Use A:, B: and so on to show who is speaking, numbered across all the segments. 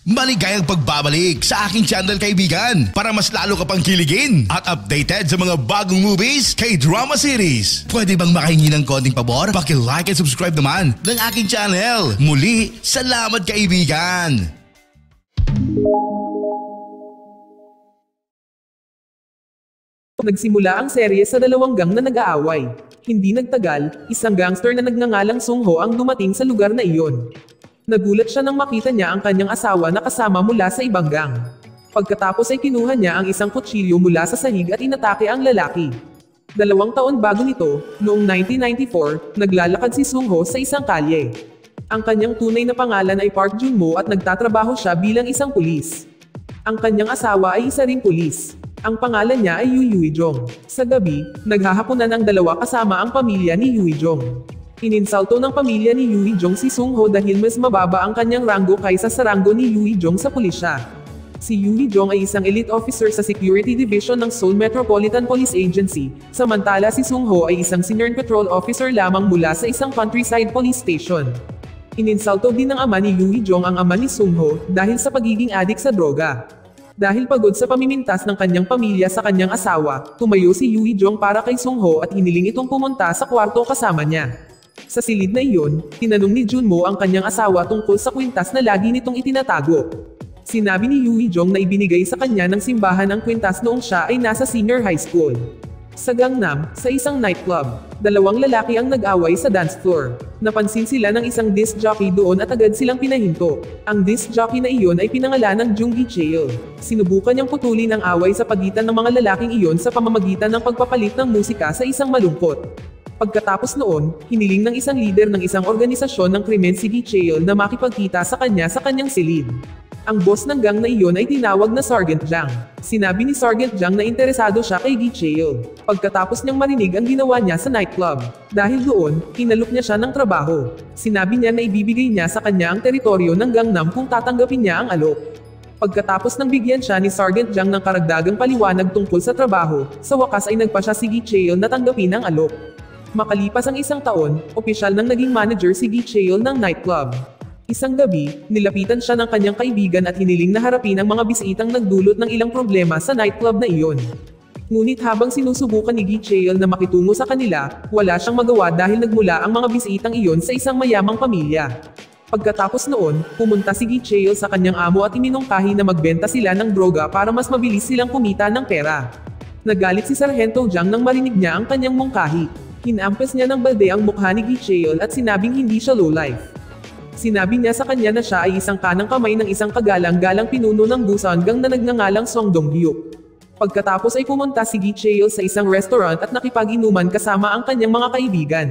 A: Maligayang pagbabalik sa aking channel, kaibigan, para mas lalo ka pang kiligin at updated sa mga bagong movies, K-drama series. Pwede bang makahingi ng konting pabor? Paki-like and subscribe naman ng aking channel. Muli, salamat kaibigan!
B: Nagsimula ang serye sa dalawang gang na nag-aaway. Hindi nagtagal, isang gangster na nagngangalang Sung Ho ang dumating sa lugar na iyon. Nagulat siya nang makita niya ang kanyang asawa na kasama mula sa ibang gang. Pagkatapos ay kinuha niya ang isang kutsilyo mula sa sahig at inatake ang lalaki. 2 taon bago nito, noong 1994, naglalakad si Sung Ho sa isang kalye. Ang kanyang tunay na pangalan ay Park Jun Mo at nagtatrabaho siya bilang isang pulis. Ang kanyang asawa ay isa ring pulis. Ang pangalan niya ay Yu Yuijong. Sa gabi, naghahaponan ang dalawa kasama ang pamilya ni Yuijong. Ininsulto ng pamilya ni Yuijong si Sung Ho dahil mas mababa ang kanyang ranggo kaysa sa ranggo ni Yuijong sa pulisya. Si Yuijong ay isang elite officer sa Security Division ng Seoul Metropolitan Police Agency, samantala si Sung Ho ay isang senior patrol officer lamang mula sa isang countryside police station. Ininsulto din ng ama ni Yuijong ang ama ni Sung Ho dahil sa pagiging adik sa droga. Dahil pagod sa pamimintas ng kanyang pamilya sa kanyang asawa, tumayo si Yuijong para kay Sung Ho at hiniling itong pumunta sa kwarto kasama niya. Sa silid na iyon, tinanong ni Jun Mo ang kanyang asawa tungkol sa kwintas na lagi nitong itinatago. Sinabi ni Yuijong na ibinigay sa kanya ng simbahan ang kwintas noong siya ay nasa senior high school. Sa Gangnam, sa isang nightclub, 2 lalaki ang nag-away sa dance floor. Napansin sila ng isang disc jockey doon at agad silang pinahinto. Ang disc jockey na iyon ay pinangalan ng Jung Gi-cheol. Sinubukan niyang putulin ang away sa pagitan ng mga lalaking iyon sa pamamagitan ng pagpapalit ng musika sa isang malungkot. Pagkatapos noon, hiniling ng isang leader ng isang organisasyon ng krimen si Gi-cheol na makipagkita sa kanyang silid. Ang boss ng gang na iyon ay tinawag na Sergeant Jang. Sinabi ni Sergeant Jang na interesado siya kay Gi-cheol. Pagkatapos niyang marinig ang ginawa niya sa nightclub. Dahil doon, inalok niya siya ng trabaho. Sinabi niya na ibibigay niya sa kanya ang teritoryo ng Gangnam kung tatanggapin niya ang alok. Pagkatapos ng bigyan siya ni Sergeant Jang ng karagdagang paliwanag tungkol sa trabaho, sa wakas ay nagpa siya si Gi-cheol na tanggapin ang alok. Makalipas ang 1 taon, opisyal nang naging manager si Gi-cheol ng nightclub. Isang gabi, nilapitan siya ng kanyang kaibigan at hiniling na harapin ang mga bisitang nagdulot ng ilang problema sa nightclub na iyon. Ngunit habang sinusubukan ni Gi-cheol na makitungo sa kanila, wala siyang magawa dahil nagmula ang mga bisitang iyon sa isang mayamang pamilya. Pagkatapos noon, pumunta si Gi-cheol sa kanyang amo at iminungkahi na magbenta sila ng droga para mas mabilis silang kumita ng pera. Nagalit si Sargento Jang nang marinig niya ang kanyang mungkahi. Hinampas niya ng balde ang mukha ni Gi-cheol at sinabing hindi siya lowlife. Sinabi niya sa kanya na siya ay isang kanang kamay ng isang kagalang-galang pinuno ng Busan gang na nagngangalang Song Dong-hyuk. Pagkatapos ay pumunta si Gi-cheol sa isang restaurant at nakipag-inuman kasama ang kanyang mga kaibigan.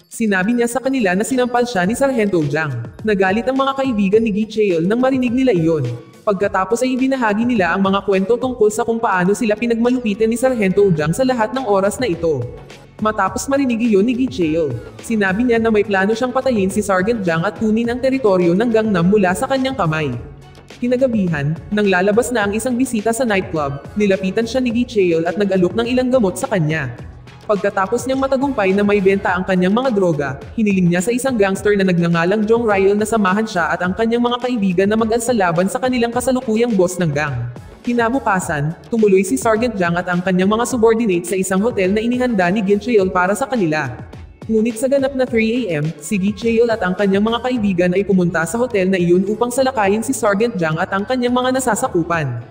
B: Sinabi niya sa kanila na sinampal siya ni Sargento Jang. Nagalit ang mga kaibigan ni Gi-cheol nang marinig nila iyon. Pagkatapos ay ibinahagi nila ang mga kwento tungkol sa kung paano sila pinagmalupitan ni Sargento Jang sa lahat ng oras na ito. Matapos marinig iyon ni Gi-cheol, sinabi niya na may plano siyang patayin si Sergeant Jang at kunin ang teritoryo ng Gangnam mula sa kanyang kamay. Kinagabihan, nang lalabas na ang isang bisita sa nightclub, nilapitan siya ni Gi-cheol at nag-alok ng ilang gamot sa kanya. Pagkatapos niyang matagumpay na may benta ang kanyang mga droga, hiniling niya sa isang gangster na nagngangalang Jong Ryle na samahan siya at ang kanyang mga kaibigan na mag-ansalaban sa kanilang kasalukuyang boss ng gang. Kinabukasan, tumuloy si Sergeant Jang at ang kanyang mga subordinate sa isang hotel na inihanda ni Gi-cheol para sa kanila. Ngunit sa ganap na 3 AM, si Gi-cheol at ang kanyang mga kaibigan ay pumunta sa hotel na iyon upang salakayin si Sergeant Jang at ang kanyang mga nasasakupan.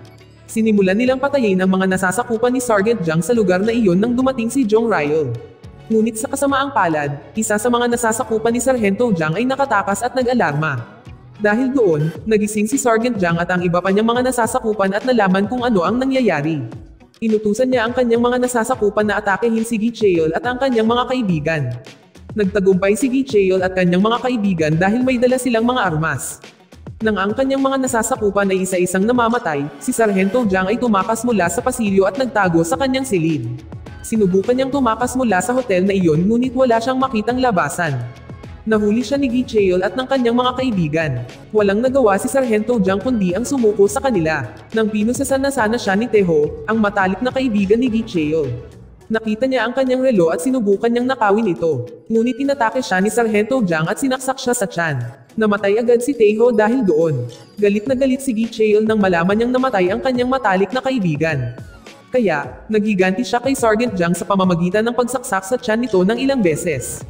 B: Sinimulan nilang patayin ang mga nasasakupan ni Sergeant Jang sa lugar na iyon nang dumating si Jong Ryle. Ngunit sa kasamaang palad, isa sa mga nasasakupan ni Sargento Jang ay nakatakas at nag-alarma. Dahil doon, nagising si Sergeant Jang at ang iba pa niyang mga nasasakupan at nalaman kung ano ang nangyayari. Inutusan niya ang kanyang mga nasasakupan na atakehin si Gi-cheol at ang kanyang mga kaibigan. Nagtagumpay si Gi-cheol at kanyang mga kaibigan dahil may dala silang mga armas. Nang ang kanyang mga nasasakupan ay isa-isang namamatay, si Sargento Jang ay tumakas mula sa pasilyo at nagtago sa kanyang silid. Sinubukan niyang tumakas mula sa hotel na iyon ngunit wala siyang makitang labasan. Nahuli siya ni Gi-cheol at ng kanyang mga kaibigan. Walang nagawa si Sargento Jang kundi ang sumuko sa kanila. Nang pinusasan na sana siya ni Taeho, ang matalik na kaibigan ni Gi-cheol. Nakita niya ang kanyang relo at sinubukan niyang nakawin ito. Ngunit inatake siya ni Sargento Jang at sinaksak siya sa tiyan. Namatay agad si Taeho dahil doon. Galit na galit si Gi Cheol nang malaman niyang namatay ang kanyang matalik na kaibigan. Kaya, naghiganti siya kay Sergeant Jang sa pamamagitan ng pagsaksak sa tiyan nito ng ilang beses.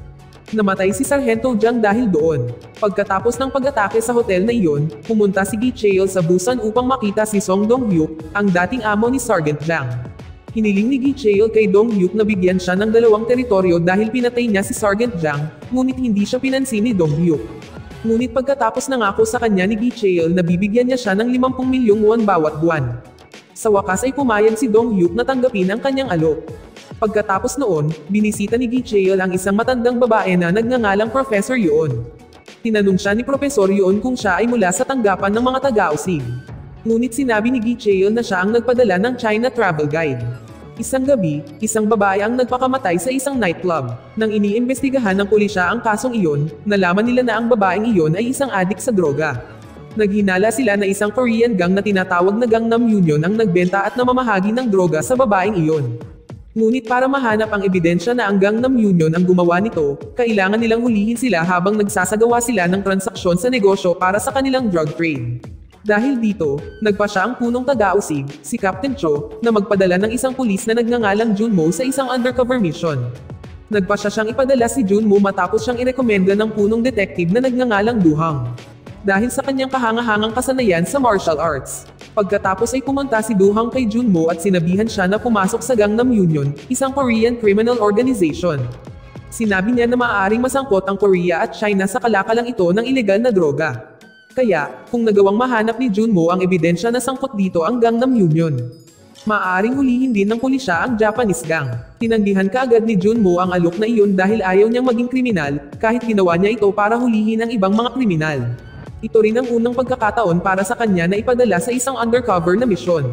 B: Namatay si Sargento Jang dahil doon. Pagkatapos ng pag-atake sa hotel na iyon, pumunta si Gi Cheol sa Busan upang makita si Song Dong-hyuk, ang dating amo ni Sergeant Jang. Hiniling ni Gi Cheol kay Dong-hyuk na bigyan siya ng 2 teritoryo dahil pinatay niya si Sergeant Jang, ngunit hindi siya pinansin ni Dong-hyuk. Ngunit pagkatapos nangako sa kanya ni Gi Cheol na bibigyan niya siya ng 50 milyong won bawat buwan. Sa wakas ay pumayag si Dong-hyuk na tanggapin ang kanyang alok. Pagkatapos noon, binisita ni Gi Cheol ang isang matandang babae na nagngangalang Professor Yoon. Tinanong siya ni Professor Yoon kung siya ay mula sa tanggapan ng mga taga-usig. Ngunit sinabi ni Gi Cheol na siya ang nagpadala ng China Travel Guide. Isang gabi, isang babae ang nagpakamatay sa isang nightclub. Nang iniimbestigahan ng pulisya ang kasong iyon, nalaman nila na ang babaeng iyon ay isang adik sa droga. Naghinala sila na isang Korean gang na tinatawag na Gangnam Union ang nagbenta at namamahagi ng droga sa babaeng iyon. Ngunit para mahanap ang ebidensya na ang Gangnam Union ang gumawa nito, kailangan nilang hulihin sila habang nagsasagawa sila ng transaksyon sa negosyo para sa kanilang drug trade. Dahil dito, nagpa siya ang punong taga-usig, si Captain Cho, na magpadala ng isang pulis na nagngangalang Junmo sa isang undercover mission. Nagpa siya siyang ipadala si Junmo matapos siyang irekomenda ng punong detective na nagngangalang Duhang. Dahil sa kanyang kahangahangang kasanayan sa martial arts. Pagkatapos ay pumunta si Duhang kay Junmo at sinabihan siya na pumasok sa Gangnam Union, isang Korean criminal organization. Sinabi niya na maaaring masangkot ang Korea at China sa kalakalang ito ng ilegal na droga. Kaya, kung nagawang mahanap ni Junmo ang ebidensya na sangkot dito ang Gangnam Union, maaaring hulihin din ng pulisya ang Japanese gang. Tinanggihan kaagad ni Junmo ang alok na iyon dahil ayaw niyang maging kriminal, kahit ginawa niya ito para hulihin ang ibang mga kriminal. Ito rin ang unang pagkakataon para sa kanya na ipadala sa isang undercover na misyon.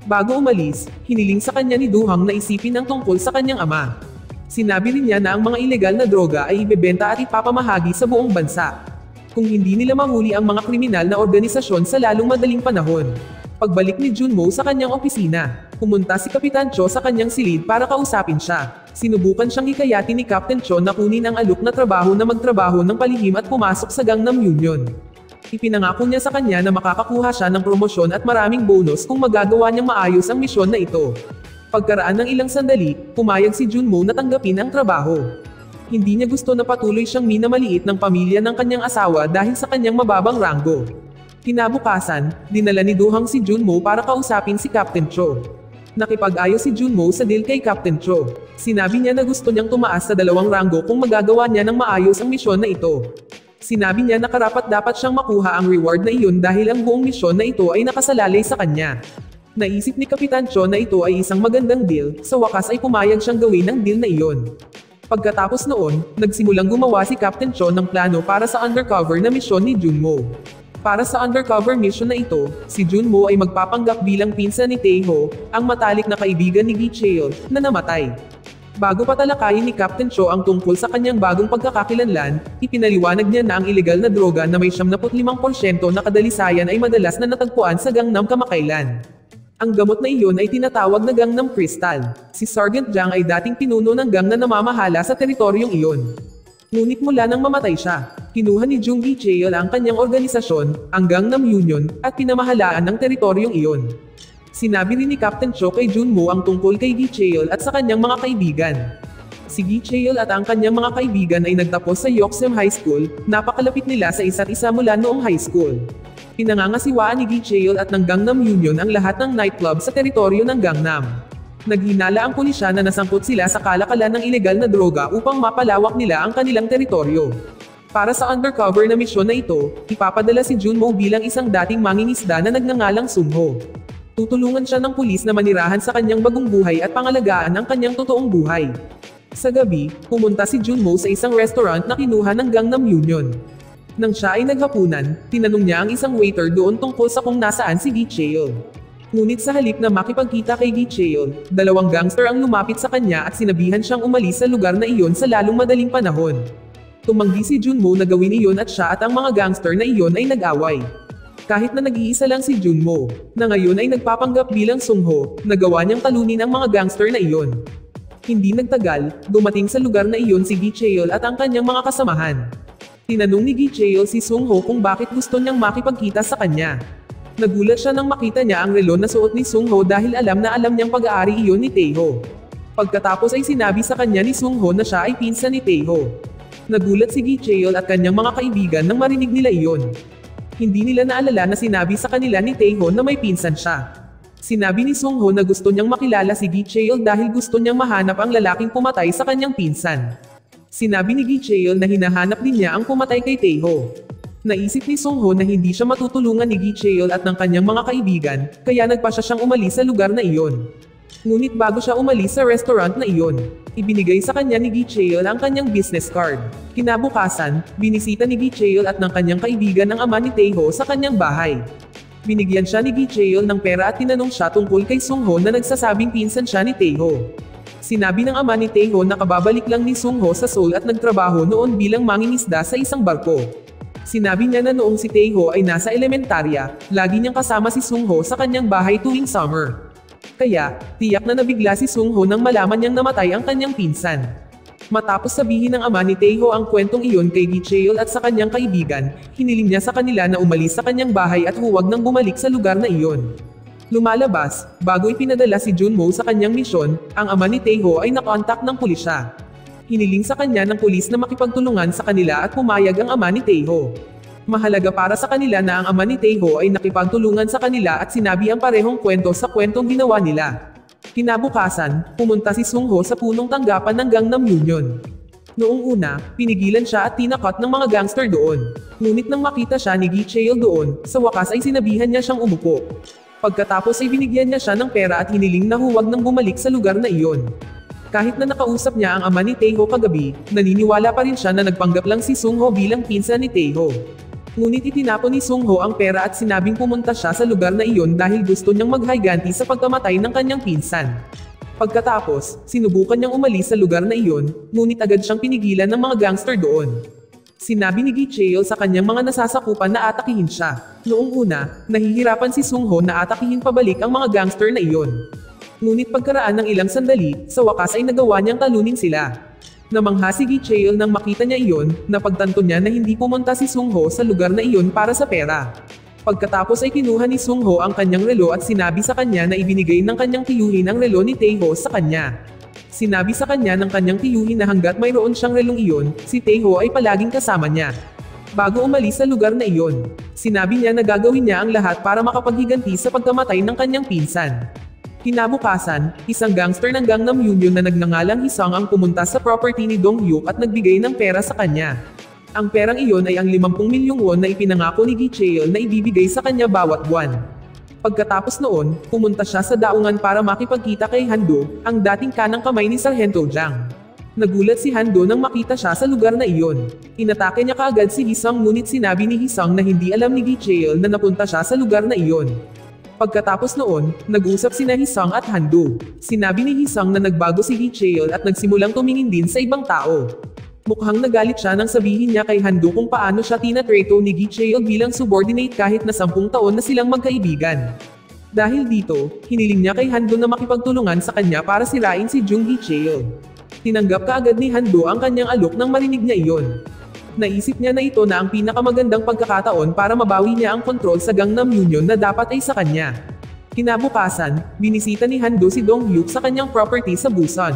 B: Bago umalis, hiniling sa kanya ni Duhang na isipin ang tungkol sa kanyang ama. Sinabi rin niya na ang mga ilegal na droga ay ibebenta at ipapamahagi sa buong bansa. Kung hindi nila mahuli ang mga kriminal na organisasyon sa lalong madaling panahon. Pagbalik ni Junmo sa kanyang opisina, pumunta si Kapitan Cho sa kanyang silid para kausapin siya. Sinubukan siyang hikayatin ni Captain Cho na kunin ang alok na trabaho na magtrabaho ng palihim at pumasok sa Gangnam Union. Ipinangako niya sa kanya na makakakuha siya ng promosyon at maraming bonus kung magagawa niyang maayos ang misyon na ito. Pagkaraan ng ilang sandali, pumayag si Junmo na tanggapin ang trabaho. Hindi niya gusto na patuloy siyang minamaliit ng pamilya ng kanyang asawa dahil sa kanyang mababang ranggo. Kinabukasan, dinala ni Duhang si Junmo para kausapin si Captain Cho. Nakipag-ayos si Junmo sa deal kay Captain Cho. Sinabi niya na gusto niyang tumaas sa 2 ranggo kung magagawa niya ng maayos ang misyon na ito. Sinabi niya na karapat-dapat siyang makuha ang reward na iyon dahil ang buong misyon na ito ay nakasalalay sa kanya. Naisip ni Kapitan Cho na ito ay isang magandang deal, sa wakas ay pumayag siyang gawin ang deal na iyon. Pagkatapos noon, nagsimulang gumawa si Captain Cho ng plano para sa undercover na misyon ni Junmo. Para sa undercover mission na ito, si Junmo ay magpapanggap bilang pinsan ni Taeho, ang matalik na kaibigan ni Gi Cheol, na namatay. Bago patalakayin ni Captain Cho ang tungkol sa kanyang bagong pagkakakilanlan, ipinaliwanag niya na ang ilegal na droga na may 75% na kadalisayan ay madalas na natagpuan sa Gangnam kamakailan. Ang gamot na iyon ay tinatawag na Gangnam Crystal. Si Sergeant Jang ay dating pinuno ng gang na namamahala sa teritoryong iyon. Ngunit mula nang mamatay siya, kinuha ni Jung Gi Cheol ang kanyang organisasyon, ang Gangnam Union, at pinamahalaan ng teritoryong iyon. Sinabi rin ni Captain Cho kay Junmo ang tungkol kay Gi Cheol at sa kanyang mga kaibigan. Si Gi Cheol at ang kanyang mga kaibigan ay nagtapos sa Yoksem High School, napakalapit nila sa isa't isa mula noong high school. Pinangangasiwaan ni Gi Cheol at ng Gangnam Union ang lahat ng nightclub sa teritoryo ng Gangnam. Naghinala ang pulisya na nasangkot sila sa kalakalan ng ilegal na droga upang mapalawak nila ang kanilang teritoryo. Para sa undercover na misyon na ito, ipapadala si Junmo bilang isang dating mangingisda na nagngangalang Sungho. Tutulungan siya ng pulis na manirahan sa kanyang bagong buhay at pangalagaan ang kanyang totoong buhay. Sa gabi, pumunta si Junmo sa isang restaurant na kinuha ng Gangnam Union. Nang siya ay naghapunan, tinanong niya ang isang waiter doon tungkol sa kung nasaan si Gi Cheol. Ngunit sa halip na makipagkita kay Gi Cheol, 2 gangster ang lumapit sa kanya at sinabihan siyang umalis sa lugar na iyon sa lalong madaling panahon. Tumanggi si Junmo na gawin iyon at siya at ang mga gangster na iyon ay nag-away. Kahit na nag-iisa lang si Junmo, na ngayon ay nagpapanggap bilang Sungho, nagawa niyang talunin ang mga gangster na iyon. Hindi nagtagal, dumating sa lugar na iyon si Gi Cheol at ang kanyang mga kasamahan. Tinanong ni Gi Cheol si Sung Ho kung bakit gusto niyang makipagkita sa kanya. Nagulat siya nang makita niya ang relo na suot ni Sung Ho dahil alam niyang pag-aari iyon ni Taeho. Pagkatapos ay sinabi sa kanya ni Sung Ho na siya ay pinsan ni Taeho. Nagulat si Gi Cheol at kanyang mga kaibigan nang marinig nila iyon. Hindi nila naalala na sinabi sa kanila ni Taeho na may pinsan siya. Sinabi ni Sung Ho na gusto niyang makilala si Gi Cheol dahil gusto niyang mahanap ang lalaking pumatay sa kanyang pinsan. Sinabi ni Gi Cheol na hinahanap din niya ang pumatay kay Taeho. Naisip ni Sung Ho na hindi siya matutulungan ni Gi Cheol at ng kanyang mga kaibigan, kaya nagpasya siyang umalis sa lugar na iyon. Ngunit bago siya umalis sa restaurant na iyon, ibinigay sa kanya ni Gi Cheol ang kanyang business card. Kinabukasan, binisita ni Gi Cheol at ng kanyang kaibigan ang ama ni Taeho sa kanyang bahay. Binigyan siya ni Gi Cheol ng pera at tinanong siya tungkol kay Sung Ho na nagsasabing pinsan siya ni Taeho. Sinabi ng ama ni Taeho na kababalik lang ni Sung Ho sa Seoul at nagtrabaho noon bilang mangingisda sa isang barko. Sinabi niya na noong si Taeho ay nasa elementarya, lagi niyang kasama si Sung Ho sa kanyang bahay tuwing summer. Kaya, tiyak na nabigla si Sung Ho nang malaman niyang namatay ang kanyang pinsan. Matapos sabihin ng ama ni Taeho ang kwentong iyon kay Gi Cheol at sa kanyang kaibigan, hiniling niya sa kanila na umalis sa kanyang bahay at huwag nang bumalik sa lugar na iyon. Lumalabas, bago ipinadala si Junmo sa kanyang misyon, ang ama ni Taeho ay nakontak ng pulisya. Hiniling sa kanya ng pulis na makipagtulungan sa kanila at pumayag ang ama ni Taeho. Mahalaga para sa kanila na ang ama ni Taeho ay nakipagtulungan sa kanila at sinabi ang parehong kwento sa kwentong ginawa nila. Kinabukasan, pumunta si Sung Ho sa punong tanggapan ng Gangnam Union. Noong una, pinigilan siya at tinakot ng mga gangster doon. Ngunit nang makita siya ni Gi Cheol doon, sa wakas ay sinabihan niya siyang umupo. Pagkatapos ay binigyan niya siya ng pera at hiniling na huwag nang bumalik sa lugar na iyon. Kahit na nakausap niya ang ama ni Taeho kagabi, naniniwala pa rin siya na nagpanggap lang si Sung Ho bilang pinsan ni Taeho. Ngunit itinapon ni Sung Ho ang pera at sinabing pumunta siya sa lugar na iyon dahil gusto niyang maghiganti sa pagkamatay ng kanyang pinsan. Pagkatapos, sinubukan niyang umalis sa lugar na iyon, ngunit agad siyang pinigilan ng mga gangster doon. Sinabi ni Gi Cheol sa kanyang mga nasasakupan na atakihin siya. Noong una, nahihirapan si Sung Ho na atakihin pabalik ang mga gangster na iyon. Ngunit pagkaraan ng ilang sandali, sa wakas ay nagawa niyang talunin sila. Namangha si Gi Cheol nang makita niya iyon, napagtanto niya na hindi pumunta si Sung Ho sa lugar na iyon para sa pera. Pagkatapos ay kinuha ni Sung Ho ang kanyang relo at sinabi sa kanya na ibinigay ng kanyang tiyuhin ang relo ni Taeho sa kanya. Sinabi sa kanya ng kanyang tiyuhin na hanggat mayroon siyang relong iyon, si Taeho ay palaging kasama niya. Bago umalis sa lugar na iyon, sinabi niya na gagawin niya ang lahat para makapaghiganti sa pagkamatay ng kanyang pinsan. Kinabukasan, isang gangster ng Gangnam Union na nagngangalang Hisang ang pumunta sa property ni Dong Hyuk at nagbigay ng pera sa kanya. Ang perang iyon ay ang 50 milyong won na ipinangako ni Gi Cheol na ibibigay sa kanya bawat buwan. Pagkatapos noon, pumunta siya sa daungan para makipagkita kay Hando, ang dating kanang kamay ni Sargento Jang. Nagulat si Hando nang makita siya sa lugar na iyon. Inatake niya kaagad si Hisang ngunit sinabi ni Hisang na hindi alam ni Gi Cheol na napunta siya sa lugar na iyon. Pagkatapos noon, nag-usap sina Hisang at Hando. Sinabi ni Hisang na nagbago si Gi Cheol at nagsimulang tumingin din sa ibang tao. Mukhang nagalit siya nang sabihin niya kay Hando kung paano siya tinatreto ni Gi Cheol bilang subordinate kahit na 10 taon na silang magkaibigan. Dahil dito, hiniling niya kay Hando na makipagtulungan sa kanya para sirain si Jung Gi Cheol. Tinanggap kaagad ni Hando ang kanyang alok nang marinig niya iyon. Naisip niya na ito na ang pinakamagandang pagkakataon para mabawi niya ang kontrol sa Gangnam Union na dapat ay sa kanya. Kinabukasan, binisita ni Hando si Dong Hyuk sa kanyang property sa Busan.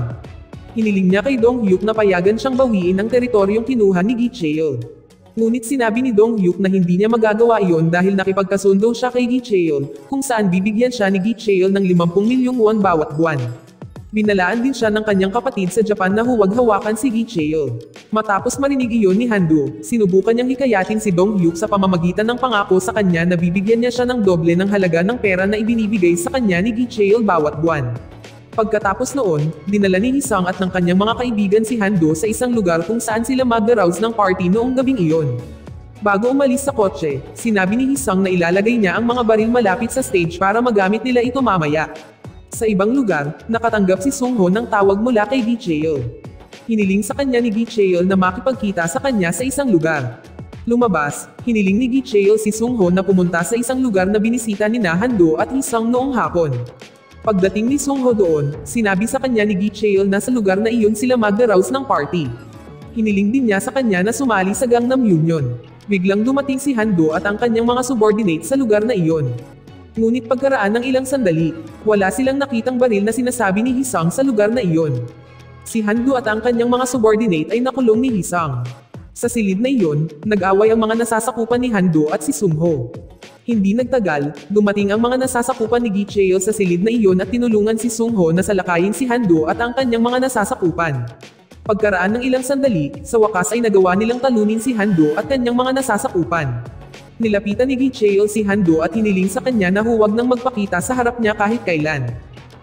B: Hiniling niya kay Dong Hyuk na payagan siyang bawiin ang teritoryong kinuha ni Gi Cheol. Ngunit sinabi ni Dong Hyuk na hindi niya magagawa iyon dahil nakipagkasundo siya kay Gi Cheol, kung saan bibigyan siya ni Gi Cheol ng 50 milyong won bawat buwan. Binalaan din siya ng kanyang kapatid sa Japan na huwag hawakan si Gi Cheol. Matapos marinig iyon ni Hando, sinubukan niyang hikayatin si Dong Hyuk sa pamamagitan ng pangako sa kanya na bibigyan niya siya ng doble ng halaga ng pera na ibinibigay sa kanya ni Gi Cheol bawat buwan. Pagkatapos noon, dinala ni Hisang at ng kanyang mga kaibigan si Hando sa isang lugar kung saan sila mag-arouse ng party noong gabing iyon. Bago umalis sa kotse, sinabi ni Hisang na ilalagay niya ang mga baril malapit sa stage para magamit nila ito mamaya. Sa ibang lugar, nakatanggap si Sung Ho ng tawag mula kay Gi Cheol. Hiniling sa kanya ni Gi Cheol na makipagkita sa kanya sa isang lugar. Lumabas, hiniling ni Gi Cheol si Sung Ho na pumunta sa isang lugar na binisita ni Hando at Hisang noong hapon. Pagdating ni Sung Ho doon, sinabi sa kanya ni Gi Cheol na sa lugar na iyon sila mag-arouse ng party. hiniling din niya sa kanya na sumali sa Gangnam Union. Biglang dumating si Han-do at ang kanyang mga subordinate sa lugar na iyon. Ngunit pagkaraan ng ilang sandali, wala silang nakitang baril na sinasabi ni Hee-sung sa lugar na iyon. Si Han-do at ang kanyang mga subordinate ay nakulong ni Hee-sung. Sa silid na iyon, nag-away ang mga nasasakupan ni Han-do at si Sung-ho. Hindi nagtagal, dumating ang mga nasasakupan ni Gi Cheol sa silid na iyon at tinulungan si Sung-ho na salakayin si Han-do at ang kanyang mga nasasakupan. Pagkaraan ng ilang sandali, sa wakas ay nagawa nilang talunin si Han-do at kanyang mga nasasakupan. Nilapitan ni Gi Cheol si Han-do at hiniling sa kanya na huwag nang magpakita sa harap niya kahit kailan.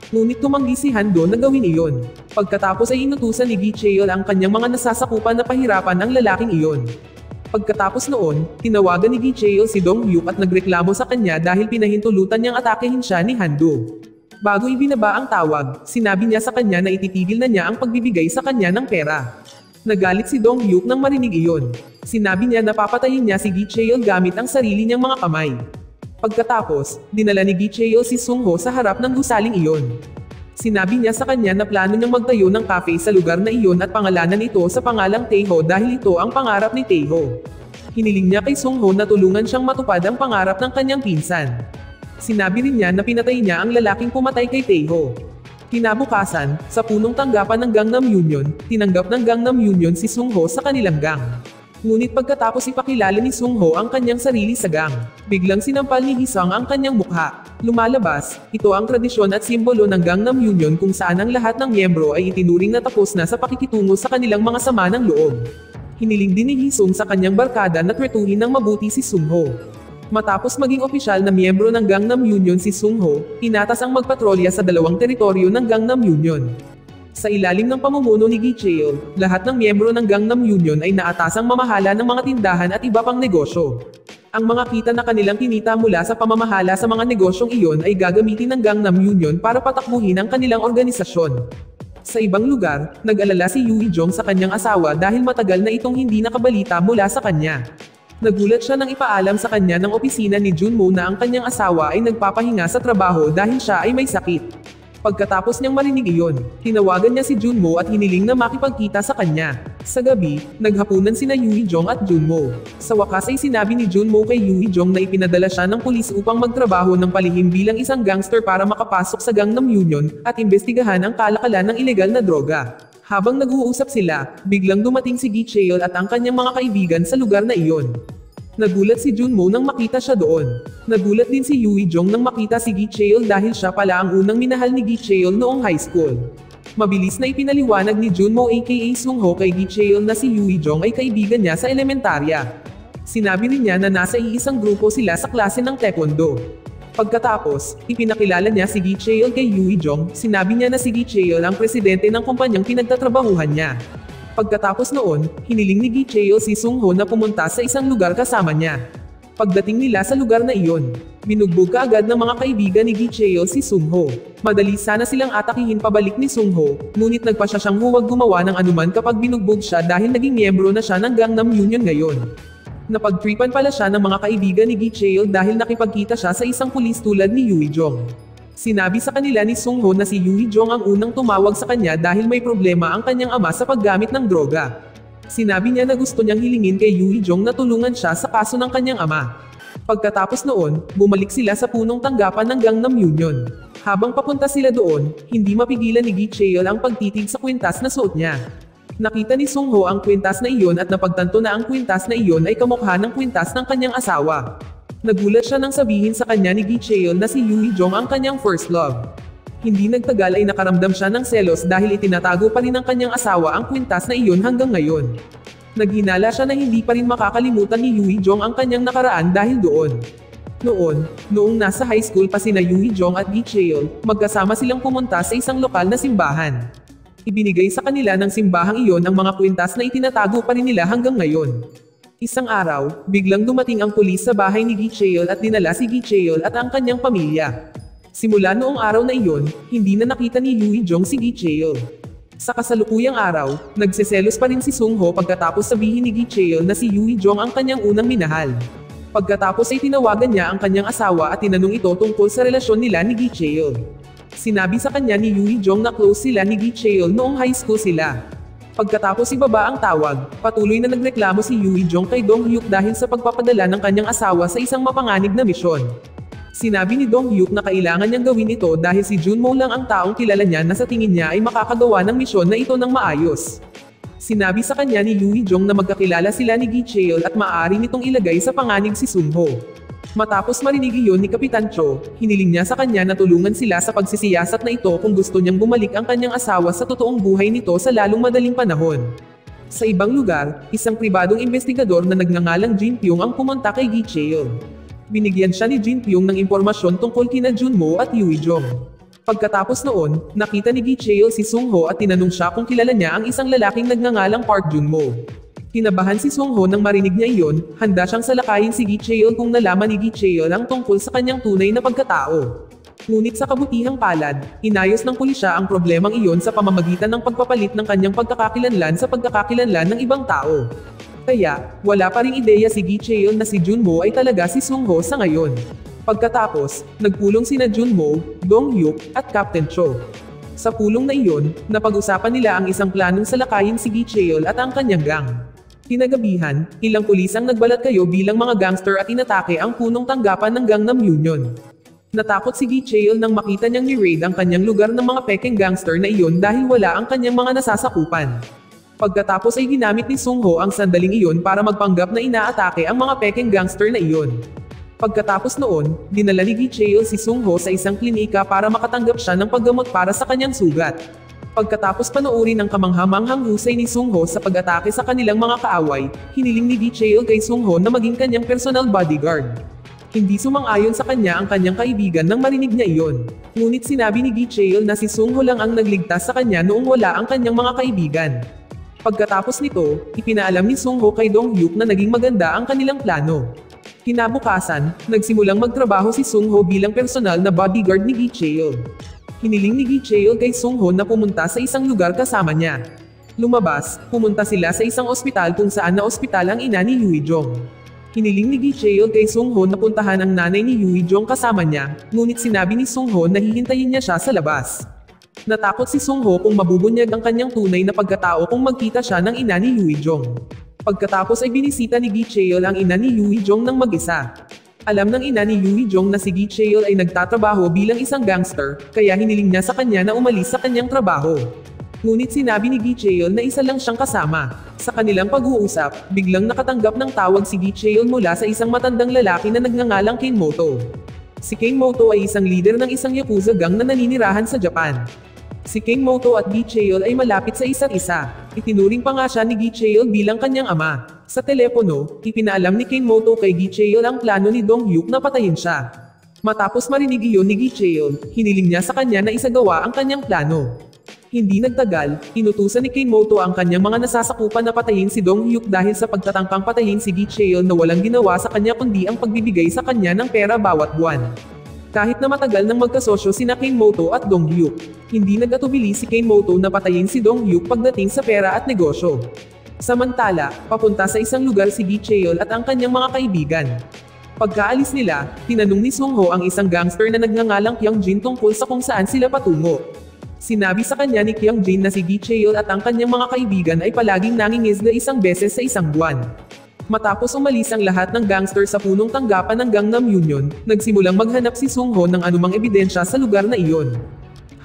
B: Ngunit tumanggi si Han-do na gawin iyon. Pagkatapos ay inutusan ni Gi Cheol ang kanyang mga nasasakupan na pahirapan ang lalaking iyon. Pagkatapos noon, tinawagan ni Gi Cheol si Dong-hyuk at nagreklamo sa kanya dahil pinahintulutan niyang atakehin siya ni Han-do. Bago ibinaba ang tawag, sinabi niya sa kanya na ititigil na niya ang pagbibigay sa kanya ng pera. Nagalit si Dong-hyuk nang marinig iyon. Sinabi niya na papatayin niya si Gi Cheol gamit ang sarili niyang mga kamay. Pagkatapos, dinala ni Gi Cheol si Sung-ho sa harap ng gusaling iyon. Sinabi niya sa kanya na plano niyang magtayo ng cafe sa lugar na iyon at pangalanan ito sa pangalang Taeho dahil ito ang pangarap ni Taeho. Hiniling niya kay Sung-ho na tulungan siyang matupad ang pangarap ng kanyang pinsan. Sinabi rin niya na pinatay niya ang lalaking pumatay kay Taeho. Kinabukasan, sa punong tanggapan ng Gangnam Union, tinanggap ng Gangnam Union si Sung-ho sa kanilang gang. Ngunit pagkatapos ipakilala ni Sung-ho ang kanyang sarili sa gang, biglang sinampal ni Hee-sung ang kanyang mukha. Lumalabas, ito ang tradisyon at simbolo ng Gangnam Union kung saan ang lahat ng miyembro ay itinuring na tapos na sa pakikitungo sa kanilang mga sama ng loob. Hiniling din ni Hee-sung sa kanyang barkada na tretuhin ng mabuti si Sung-ho. Matapos maging opisyal na miyembro ng Gangnam Union si Sung-ho, inatas ang magpatrolya sa dalawang teritoryo ng Gangnam Union. Sa ilalim ng pamumuno ni Gi Cheol, lahat ng miyembro ng Gangnam Union ay naatasang mamahala ng mga tindahan at iba pang negosyo. Ang mga kita na kanilang kinita mula sa pamamahala sa mga negosyong iyon ay gagamitin ng Gangnam Union para patakbuhin ang kanilang organisasyon. Sa ibang lugar, nag-alala si Yoo Hee-jong sa kanyang asawa dahil matagal na itong hindi nakabalita mula sa kanya. Nagulat siya nang ipaalam sa kanya ng opisina ni Junmo na ang kanyang asawa ay nagpapahinga sa trabaho dahil siya ay may sakit. Pagkatapos niyang marinig iyon, tinawagan niya si Junmo at hiniling na makipagkita sa kanya. Sa gabi, naghapunan sina Yoo Hee-jong at Junmo. Sa wakas ay sinabi ni Junmo kay Yoo Hee-jong na ipinadala siya ng pulis upang magtrabaho ng palihim bilang isang gangster para makapasok sa Gangnam Union at imbestigahan ang kalakalan ng ilegal na droga. Habang nag-uusap sila, biglang dumating si Gi Cheol at ang kanyang mga kaibigan sa lugar na iyon. Nagulat si Junmo nang makita siya doon. Nagulat din si Yoo Hee-jong nang makita si Gi Cheol dahil siya pala ang unang minahal ni Gi Cheol noong high school. Mabilis na ipinaliwanag ni Junmo aka Sung-ho kay Gi Cheol na si Yoo Hee-jong ay kaibigan niya sa elementarya. Sinabi rin niya na nasa iisang grupo sila sa klase ng taekwondo. Pagkatapos, ipinakilala niya si Gi Cheol kay Yoo Hee-jong, sinabi niya na si Gi Cheol ang presidente ng kumpanyang pinagtatrabahuhan niya. Pagkatapos noon, hiniling ni Gi Cheol si Sung-ho na pumunta sa isang lugar kasama niya. Pagdating nila sa lugar na iyon, binugbog kaagad ng mga kaibigan ni Gi Cheol si Sung-ho. Madali sana silang atakihin pabalik ni Sung-ho, ngunit nagpa siya siyang huwag gumawa ng anuman kapag binugbog siya dahil naging miyembro na siya ng Gangnam Union ngayon. Napagtripan pala siya ng mga kaibigan ni Gi Cheol dahil nakipagkita siya sa isang pulis tulad ni Yoo Hee-jong. Sinabi sa kanila ni Sung-ho na si Yoo Hee-jong ang unang tumawag sa kanya dahil may problema ang kanyang ama sa paggamit ng droga. Sinabi niya na gusto niyang hilingin kay Yoo Hee-jong na tulungan siya sa kaso ng kanyang ama. Pagkatapos noon, bumalik sila sa punong tanggapan ng Gangnam Union. Habang papunta sila doon, hindi mapigilan ni Gi Cheol ang pagtitig sa kwintas na suot niya. Nakita ni Sung-ho ang kwintas na iyon at napagtanto na ang kwintas na iyon ay kamukha ng kwintas ng kanyang asawa. Nagulat siya nang sabihin sa kanya ni Gi Cheol na si Yoo Hee-jong ang kanyang first love. Hindi nagtagal ay nakaramdam siya ng selos dahil itinatago pa rin ng kanyang asawa ang kwintas na iyon hanggang ngayon. Naghinala siya na hindi pa rin makakalimutan ni Yoo Hee-jong ang kanyang nakaraan dahil doon. Noong nasa high school pa sina Yoo Hee-jong at Gi Cheol, magkasama silang pumunta sa isang lokal na simbahan. Ibinigay sa kanila ng simbahang iyon ang mga kwintas na itinatago pa rin nila hanggang ngayon. Isang araw, biglang dumating ang pulis sa bahay ni Gi Cheol at dinala si Gi Cheol at ang kanyang pamilya. Simula noong araw na iyon, hindi na nakita ni Yoo Hee-jong si Gi Cheol. Sa kasalukuyang araw, nagseselos pa rin si Sung-ho pagkatapos sabihin ni Gi Cheol na si Yoo Hee-jong ang kanyang unang minahal. Pagkatapos ay tinawagan niya ang kanyang asawa at tinanong ito tungkol sa relasyon nila ni Gi Cheol. Sinabi sa kanya ni Yoo Hee-jong na close sila ni Gi Cheol noong high school sila. Pagkatapos ibaba ang tawag, patuloy na nagreklamo si Yui Jong kay Dong Hyuk dahil sa pagpapadala ng kanyang asawa sa isang mapanganib na misyon. Sinabi ni Dong Hyuk na kailangan niyang gawin ito dahil si Junmo lang ang taong kilala niya na sa tingin niya ay makakagawa ng misyon na ito ng maayos. Sinabi sa kanya ni Yui Jong na magkakilala sila ni Gi Cheol at maaari nitong ilagay sa panganib si Sunho. Matapos marinig iyon ni Kapitan Cho, hiniling niya sa kanya na tulungan sila sa pagsisiyasat na ito kung gusto niyang bumalik ang kanyang asawa sa totoong buhay nito sa lalong madaling panahon. Sa ibang lugar, isang pribadong investigador na nagngangalang Jin Pyong ang pumunta kay Gi Cheol. Binigyan siya ni Jin Pyong ng impormasyon tungkol kina Junmo at Yui Jong. Pagkatapos noon, nakita ni Gi Cheol si Sungho at tinanong siya kung kilala niya ang isang lalaking nagngangalang Park Junmo. Kinabahan si Sungho nang marinig niya iyon, handa siyang salakayin si Gi Cheol kung nalaman ni Gi Cheol ang tungkol sa kanyang tunay na pagkatao. Ngunit sa kabutihang palad, inayos ng pulisya ang problemang iyon sa pamamagitan ng pagpapalit ng kanyang pagkakakilanlan sa pagkakakilanlan ng ibang tao. Kaya, wala pa ring ideya si Gi Cheol na si Junmo ay talaga si Sungho sa ngayon. Pagkatapos, nagpulong sina Junmo, Dong Hyuk, at Captain Cho. Sa pulong na iyon, napag-usapan nila ang isang planong salakayin si Gi Cheol at ang kanyang gang. Kinagabihan, ilang pulis ang nagbalat kayo bilang mga gangster at inatake ang punong tanggapan ng Gangnam Union. Natakot si Gi Cheol nang makita niyang ni-raid ang kanyang lugar ng mga peking gangster na iyon dahil wala ang kanyang mga nasasakupan. Pagkatapos ay ginamit ni Sungho ang sandaling iyon para magpanggap na inaatake ang mga peking gangster na iyon. Pagkatapos noon, dinala ni Gi Cheol si Sungho sa isang klinika para makatanggap siya ng paggamot para sa kanyang sugat. Pagkatapos panoorin ang kamanghamanghang husay ni Sungho sa pag-atake sa kanilang mga kaaway, hiniling ni Gi Cheol kay Sungho na maging kanyang personal bodyguard. Hindi sumang-ayon sa kanya ang kanyang kaibigan nang marinig niya iyon. Ngunit sinabi ni Gi Cheol na si Sungho lang ang nagligtas sa kanya noong wala ang kanyang mga kaibigan. Pagkatapos nito, ipinaalam ni Sungho kay Dong Hyuk na naging maganda ang kanilang plano. Kinabukasan, nagsimulang magtrabaho si Sungho bilang personal na bodyguard ni Gi Cheol. Hiniling ni Gi Cheol kay Sungho na pumunta sa isang lugar kasama niya. Lumabas, pumunta sila sa isang ospital kung saan na ospital ang ina ni Yui Jong. Hiniling ni Gi Cheol kay Sungho na puntahan ang nanay ni Yui Jong kasama niya, ngunit sinabi ni Sungho na hihintayin niya siya sa labas. Natakot si Sungho kung mabubunyag ang kanyang tunay na pagkatao kung magkita siya ng ina ni Yui Jong. Pagkatapos ay binisita ni Gi Cheol ang ina ni Yui Jong ng mag-isa. Alam ng ina ni Yui Jong na si Gi Cheol ay nagtatrabaho bilang isang gangster, kaya hiniling niya sa kanya na umalis sa kanyang trabaho. Ngunit sinabi ni Gi Cheol na isa lang siyang kasama. Sa kanilang pag-uusap, biglang nakatanggap ng tawag si Gi Cheol mula sa isang matandang lalaki na nagngangalang Kenmoto. Si Kenmoto ay isang leader ng isang Yakuza gang na naninirahan sa Japan. Si Kenmoto at Gi Cheol ay malapit sa isa't isa. Itinuring pa nga siya ni Gi Cheol bilang kanyang ama. Sa telepono, ipinaalam ni Kenmoto kay Gi Cheol ang plano ni Dong Hyuk na patayin siya. Matapos marinig iyon ni Gi Cheol, hiniling niya sa kanya na isagawa ang kanyang plano. Hindi nagtagal, inutusan ni Kenmoto ang kanyang mga nasasakupan na patayin si Dong Hyuk dahil sa pagtatangkang patayin si Gi Cheol na walang ginawa sa kanya kundi ang pagbibigay sa kanya ng pera bawat buwan. Kahit na matagal nang magkasosyo sina Kenmoto at Dong Hyuk, hindi nag-atubili si Kenmoto na patayin si Dong Hyuk pagdating sa pera at negosyo. Samantala, papunta sa isang lugar si Gi Cheol at ang kanyang mga kaibigan. Pagkaalis nila, tinanong ni Sungho ang isang gangster na nagngangalang Kyung-jin tungkol sa kung saan sila patungo. Sinabi sa kanya ni Kyung-jin na si Gi Cheol at ang kanyang mga kaibigan ay palaging nangingisda isang beses sa isang buwan. Matapos umalis ang lahat ng gangster sa punong tanggapan ng Gangnam Union, nagsimulang maghanap si Sungho ng anumang ebidensya sa lugar na iyon.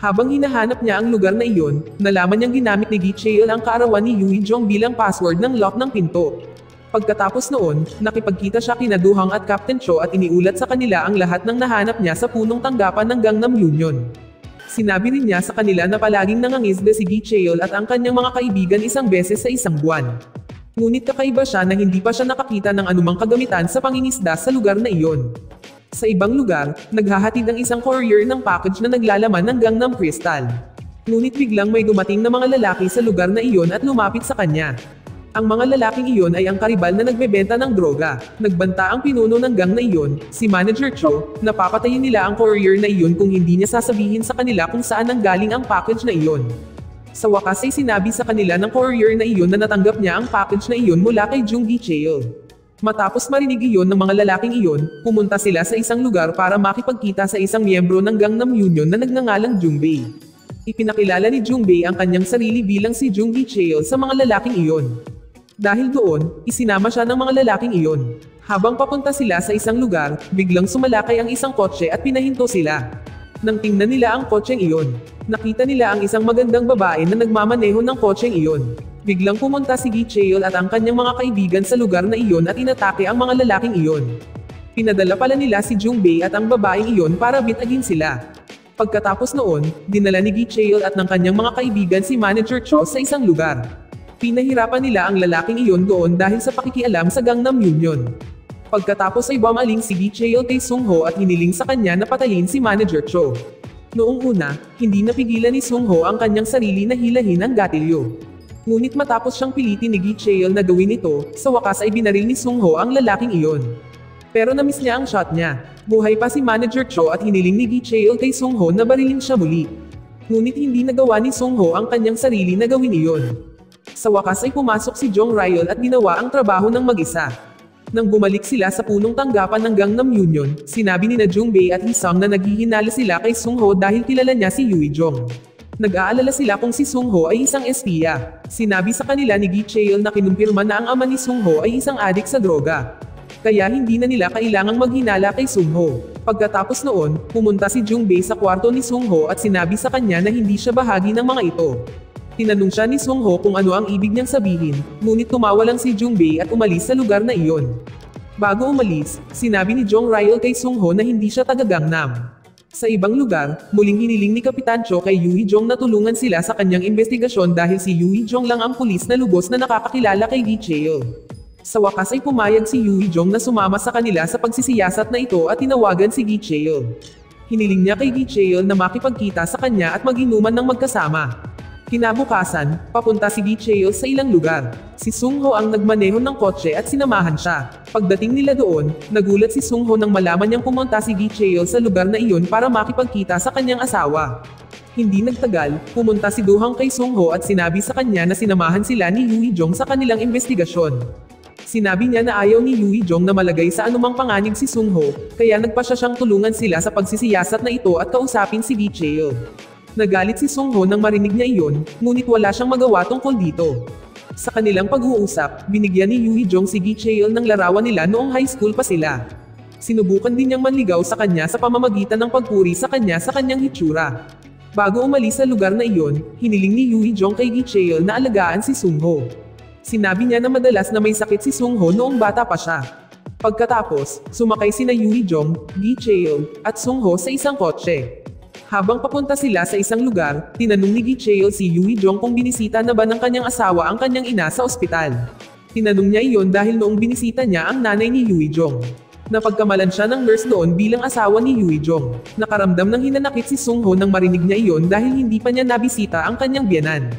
B: Habang hinahanap niya ang lugar na iyon, nalaman niyang ginamit ni Gi Cheol ang kaarawan ni Yui Jong bilang password ng lock ng pinto. Pagkatapos noon, nakipagkita siya kina Duhang at Captain Cho at iniulat sa kanila ang lahat ng nahanap niya sa punong tanggapan ng Gangnam Union. Sinabi rin niya sa kanila na palaging nangangisda si Gi Cheol at ang kanyang mga kaibigan isang beses sa isang buwan. Ngunit kakaiba siya na hindi pa siya nakakita ng anumang kagamitan sa pangingisda sa lugar na iyon. Sa ibang lugar, naghahatid ang isang courier ng package na naglalaman ng Gangnam Crystal. Ngunit biglang may dumating na mga lalaki sa lugar na iyon at lumapit sa kanya. Ang mga lalaking iyon ay ang karibal na nagbebenta ng droga. Nagbanta ang pinuno ng gang na iyon, si Manager Cho, na papatayin nila ang courier na iyon kung hindi niya sasabihin sa kanila kung saan nanggaling ang package na iyon. Sa wakas ay sinabi sa kanila ng courier na iyon na natanggap niya ang package na iyon mula kay Jung Gi Cheol. Matapos marinig iyon ng mga lalaking iyon, pumunta sila sa isang lugar para makipagkita sa isang miyembro ng Gangnam Union na nagngangalang Jungbei. Ipinakilala ni Jungbei ang kanyang sarili bilang si Jung Gi-cheol sa mga lalaking iyon. Dahil doon, isinama siya ng mga lalaking iyon. Habang papunta sila sa isang lugar, biglang sumalakay ang isang kotse at pinahinto sila. Nang tingnan nila ang kotseng iyon, nakita nila ang isang magandang babae na nagmamaneho ng kotseng iyon. Biglang pumunta si Gi-cheol at ang kanyang mga kaibigan sa lugar na iyon at inatake ang mga lalaking iyon. Pinadala pala nila si Jungbei at ang babaeng iyon para bitagin sila. Pagkatapos noon, dinala ni Gi-cheol at ng kanyang mga kaibigan si Manager Cho sa isang lugar. Pinahirapan nila ang lalaking iyon doon dahil sa pakikialam sa Gangnam Union. Pagkatapos ay bumaling si Gi-cheol kay Sung-ho at hiniling sa kanya na patayin si Manager Cho. Noong una, hindi napigilan ni Sung-ho ang kanyang sarili na hilahin ang gatilyo. Ngunit matapos siyang pilitin ni Gi-cheol na gawin ito, sa wakas ay binaril ni Sung-ho ang lalaking iyon. Pero na-miss niya ang shot niya. Buhay pa si Manager Cho at hiniling ni Gi-cheol kay Sung-ho na barilin siya muli. Ngunit hindi nagawa ni Sung-ho ang kanyang sarili na gawin iyon. Sa wakas ay pumasok si Jong Ryol at ginawa ang trabaho ng mag-isa. Nang bumalik sila sa punong tanggapan ng Gangnam Union, sinabi ni na Jungbei at Hisang na naghihinala sila kay Sung-ho dahil kilala niya si Yui Jong. Nag-aalala sila kung si Sung-ho ay isang espiya. Sinabi sa kanila ni Gi-cheol na kinumpirma na ang ama ni Sung-ho ay isang adik sa droga. Kaya hindi na nila kailangang maghinala kay Sung-ho. Pagkatapos noon, pumunta si Jungbei sa kwarto ni Sung-ho at sinabi sa kanya na hindi siya bahagi ng mga ito. Tinanong siya ni Sung-ho kung ano ang ibig niyang sabihin, ngunit tumawa lang si Jungbei at umalis sa lugar na iyon. Bago umalis, sinabi ni Jong Ryol kay Sung-ho na hindi siya taga-Gangnam. Sa ibang lugar, muling hiniling ni Kapitan Cho kay Yui Jong na tulungan sila sa kanyang investigasyon dahil si Yui Jong lang ang pulis na lubos na nakakakilala kay Gi-cheol. Sa wakas ay pumayag si Yui Jong na sumama sa kanila sa pagsisiyasat na ito at tinawagan si Gi-cheol. Hiniling niya kay Gi-cheol na makipagkita sa kanya at mag-inuman ng magkasama. Kinabukasan, papunta si Gi-cheol sa ilang lugar. Si Sung-ho ang nagmaneho ng kotse at sinamahan siya. Pagdating nila doon, nagulat si Sung-ho nang malaman niyang pumunta si Gi-cheol sa lugar na iyon para makipagkita sa kanyang asawa. Hindi nagtagal, pumunta si Do-hang kay Sung-ho at sinabi sa kanya na sinamahan sila ni Yui Jong sa kanilang investigasyon. Sinabi niya na ayaw ni Yui Jong na malagay sa anumang panganib si Sung-ho, kaya nagpasya siyang tulungan sila sa pagsisiyasat na ito at kausapin si Gi-cheol. Nagalit si Sung-ho nang marinig niya iyon, ngunit wala siyang magawa tungkol dito. Sa kanilang pag-uusap, binigyan ni Yui Jong si Gi-cheol ng larawan nila noong high school pa sila. Sinubukan din niyang manligaw sa kanya sa pamamagitan ng pagpuri sa kanya sa kanyang hitsura. Bago umalis sa lugar na iyon, hiniling ni Yui Jong kay Gi-cheol na alagaan si Sung-ho. Sinabi niya na madalas na may sakit si Sung-ho noong bata pa siya. Pagkatapos, sumakay sina Yui Jong, Gi-cheol, at Sung-ho sa isang kotse. Habang papunta sila sa isang lugar, tinanong ni Gi-cheol si Yui Jong kung binisita na ba ng kanyang asawa ang kanyang ina sa ospital. Tinanong niya iyon dahil noong binisita niya ang nanay ni Yui Jong. Napagkamalan siya ng nurse doon bilang asawa ni Yui Jong. Nakaramdam ng hinanakit si Sung-ho nang marinig niya iyon dahil hindi pa niya nabisita ang kanyang biyenan.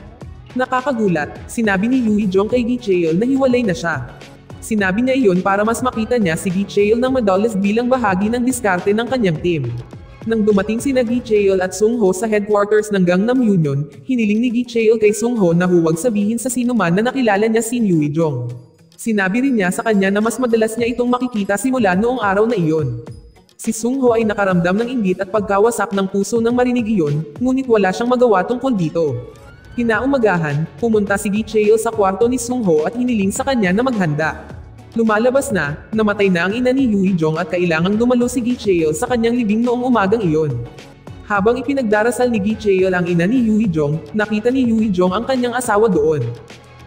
B: Nakakagulat, sinabi ni Yui Jong kay Gi-cheol na hiwalay na siya. Sinabi niya iyon para mas makita niya si Gi-cheol ng madalas bilang bahagi ng diskarte ng kanyang team. Nang dumating sina Gi-cheol at Sung-ho sa headquarters ng Gangnam Union, hiniling ni Gi-cheol kay Sung-ho na huwag sabihin sa sinuman na nakilala niya si Yui Jong. Sinabi rin niya sa kanya na mas madalas niya itong makikita simula noong araw na iyon. Si Sung-ho ay nakaramdam ng inggit at pagkawasak ng puso nang marinig iyon, ngunit wala siyang magawa tungkol dito. Kinaumagahan, pumunta si Gi-cheol sa kwarto ni Sung-ho at hiniling sa kanya na maghanda. Lumalabas na, namatay na ang ina ni Yui Jong at kailangang dumalo si Gi-cheol sa kanyang libing noong umagang iyon. Habang ipinagdarasal ni Gi-cheol ang ina ni Yui Jong, nakita ni Yui Jong ang kanyang asawa doon.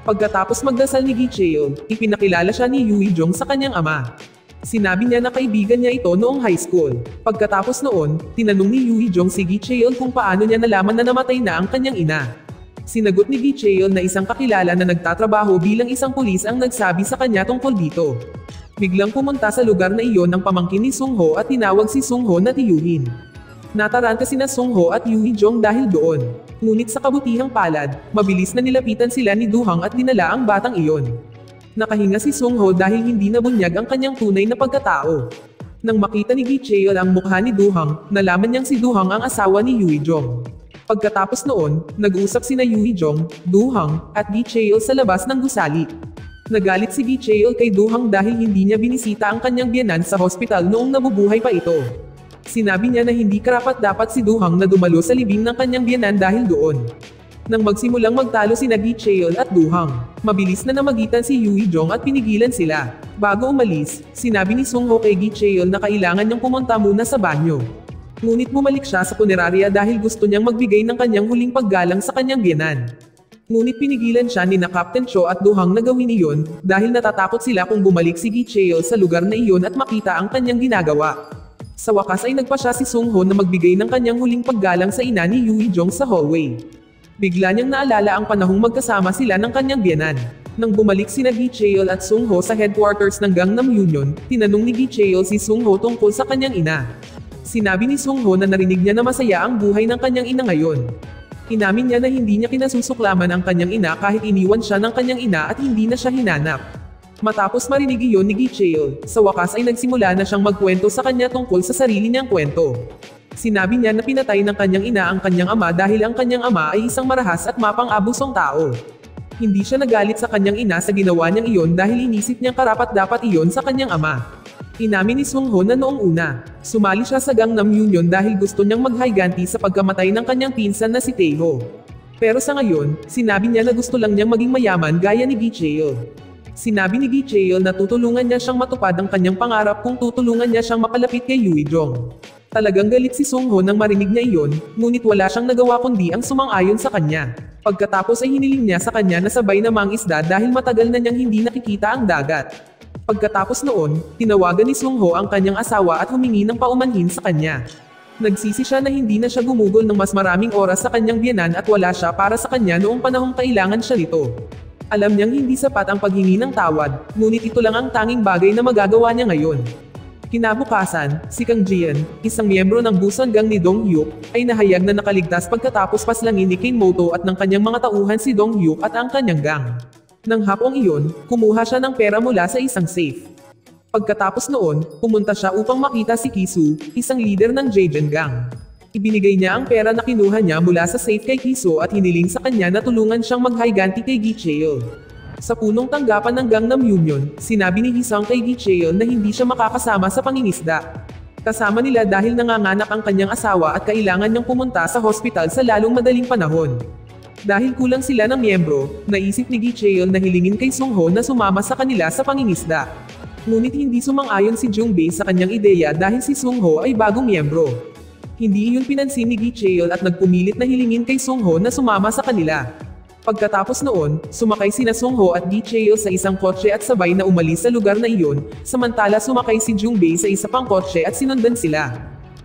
B: Pagkatapos magdasal ni Gi-cheol, ipinakilala siya ni Yui Jong sa kanyang ama. Sinabi niya na kaibigan niya ito noong high school. Pagkatapos noon, tinanong ni Yui Jong si Gi-cheol kung paano niya nalaman na namatay na ang kanyang ina. Sinagot ni Gi-cheol na isang kakilala na nagtatrabaho bilang isang pulis ang nagsabi sa kanya tungkol dito. Biglang pumunta sa lugar na iyon ang pamangkin ni Sung-ho at tinawag si Sung-ho na tiyuhin. Nataranta sina Sung-ho at Yui Jong dahil doon. Ngunit sa kabutihang palad, mabilis na nilapitan sila ni Do-hang at dinala ang batang iyon. Nakahinga si Sung-ho dahil hindi nabunyag ang kanyang tunay na pagkatao. Nang makita ni Gi-cheol ang mukha ni Do-hang, nalaman niyang si Do-hang ang asawa ni Yui Jong. Pagkatapos noon, nag-usap sina Yui Jong, Do-hang, at Gi-cheol sa labas ng gusali. Nagalit si Gi-cheol kay Do-hang dahil hindi niya binisita ang kanyang biyenan sa hospital noong nabubuhay pa ito. Sinabi niya na hindi karapat-dapat si Duhang na dumalo sa libing ng kanyang biyenan dahil doon. Nang magsimulang magtalo sina Gi Cheol at Duhang, mabilis na namagitan si Yui Jong at pinigilan sila. Bago umalis, sinabi ni Sung Ho kay Gi Cheol na kailangan niyang pumunta muna sa banyo. Ngunit bumalik siya sa punerarya dahil gusto niyang magbigay ng kanyang huling paggalang sa kanyang biyenan. Ngunit pinigilan siya ni na Captain Cho at Duhang na gawin iyon dahil natatakot sila kung bumalik si Gi Cheol sa lugar na iyon at makita ang kanyang ginagawa. Sa wakas ay nagpa siya si Sung Ho na magbigay ng kanyang huling paggalang sa ina ni Yui Jong sa hallway. Bigla niyang naalala ang panahong magkasama sila ng kanyang biyenan. Nang bumalik sina Gi Cheol at Sung Ho sa headquarters ng Gangnam Union, tinanong ni Gi Cheol si Sung Ho tungkol sa kanyang ina. Sinabi ni Sung Ho na narinig niya na masaya ang buhay ng kanyang ina ngayon. Inamin niya na hindi niya kinasusuklaman ang kanyang ina kahit iniwan siya ng kanyang ina at hindi na siya hinanap. Matapos marinig iyon ni Gi Cheol, sa wakas ay nagsimula na siyang magkwento sa kanya tungkol sa sarili niyang kwento. Sinabi niya na pinatay ng kanyang ina ang kanyang ama dahil ang kanyang ama ay isang marahas at mapang-abusong tao. Hindi siya nagalit sa kanyang ina sa ginawa niyang iyon dahil inisip niyang karapat-dapat iyon sa kanyang ama. Inamin ni Sung Ho na noong una, sumali siya sa Gangnam Union dahil gusto niyang maghiganti sa pagkamatay ng kanyang pinsan na si Taeho. Pero sa ngayon, sinabi niya na gusto lang niyang maging mayaman gaya ni Gi Cheol. Sinabi ni Gi Cheol na tutulungan niya siyang matupad ang kanyang pangarap kung tutulungan niya siyang mapalapit kay Yui Jong. Talagang galit si Sung Ho nang marinig niya iyon, ngunit wala siyang nagawa kundi ang sumang-ayon sa kanya. Pagkatapos ay hiniling niya sa kanya na sabay na mangisda dahil matagal na niyang hindi nakikita ang dagat. Pagkatapos noon, tinawagan ni Sung Ho ang kanyang asawa at humingi ng paumanhin sa kanya. Nagsisi siya na hindi na siya gumugol ng mas maraming oras sa kanyang biyenan at wala siya para sa kanya noong panahong kailangan siya nito. Alam niyang hindi sapat ang paghingi ng tawad, ngunit ito lang ang tanging bagay na magagawa niya ngayon. Kinabukasan, si Kang Jian, isang miyembro ng Busan Gang ni Dong Hyuk, ay nahayag na nakaligtas pagkatapos paslangin ni King Moto at ng kanyang mga tauhan si Dong Hyuk at ang kanyang gang. Nang hapong iyon, kumuha siya ng pera mula sa isang safe. Pagkatapos noon, pumunta siya upang makita si Kisu, isang leader ng Jaejen Gang. Ibinigay niya ang pera na kinuha niya mula sa safe kay Kisu at hiniling sa kanya na tulungan siyang maghiganti kay Gi Cheol. Sa punong tanggapan ng Gangnam Union, sinabi ni Hisang kay Gi Cheol na hindi siya makakasama sa pangingisda. Kasama nila dahil nanganganak ang kanyang asawa at kailangan niyang pumunta sa hospital sa lalong madaling panahon. Dahil kulang sila ng miyembro, naisip ni Gi Cheol na hilingin kay Sung Ho na sumama sa kanila sa pangingisda. Ngunit hindi sumang-ayon si Jung Bae sa kanyang ideya dahil si Sung Ho ay bagong miyembro. Hindi iyon pinansin ni Gi Cheol at nagpumilit na hilingin kay Sung Ho na sumama sa kanila. Pagkatapos noon, sumakay sina Sung Ho at Gi Cheol sa isang kotse at sabay na umalis sa lugar na iyon, samantala sumakay si Jung Bae sa isa pang kotse at sinundan sila.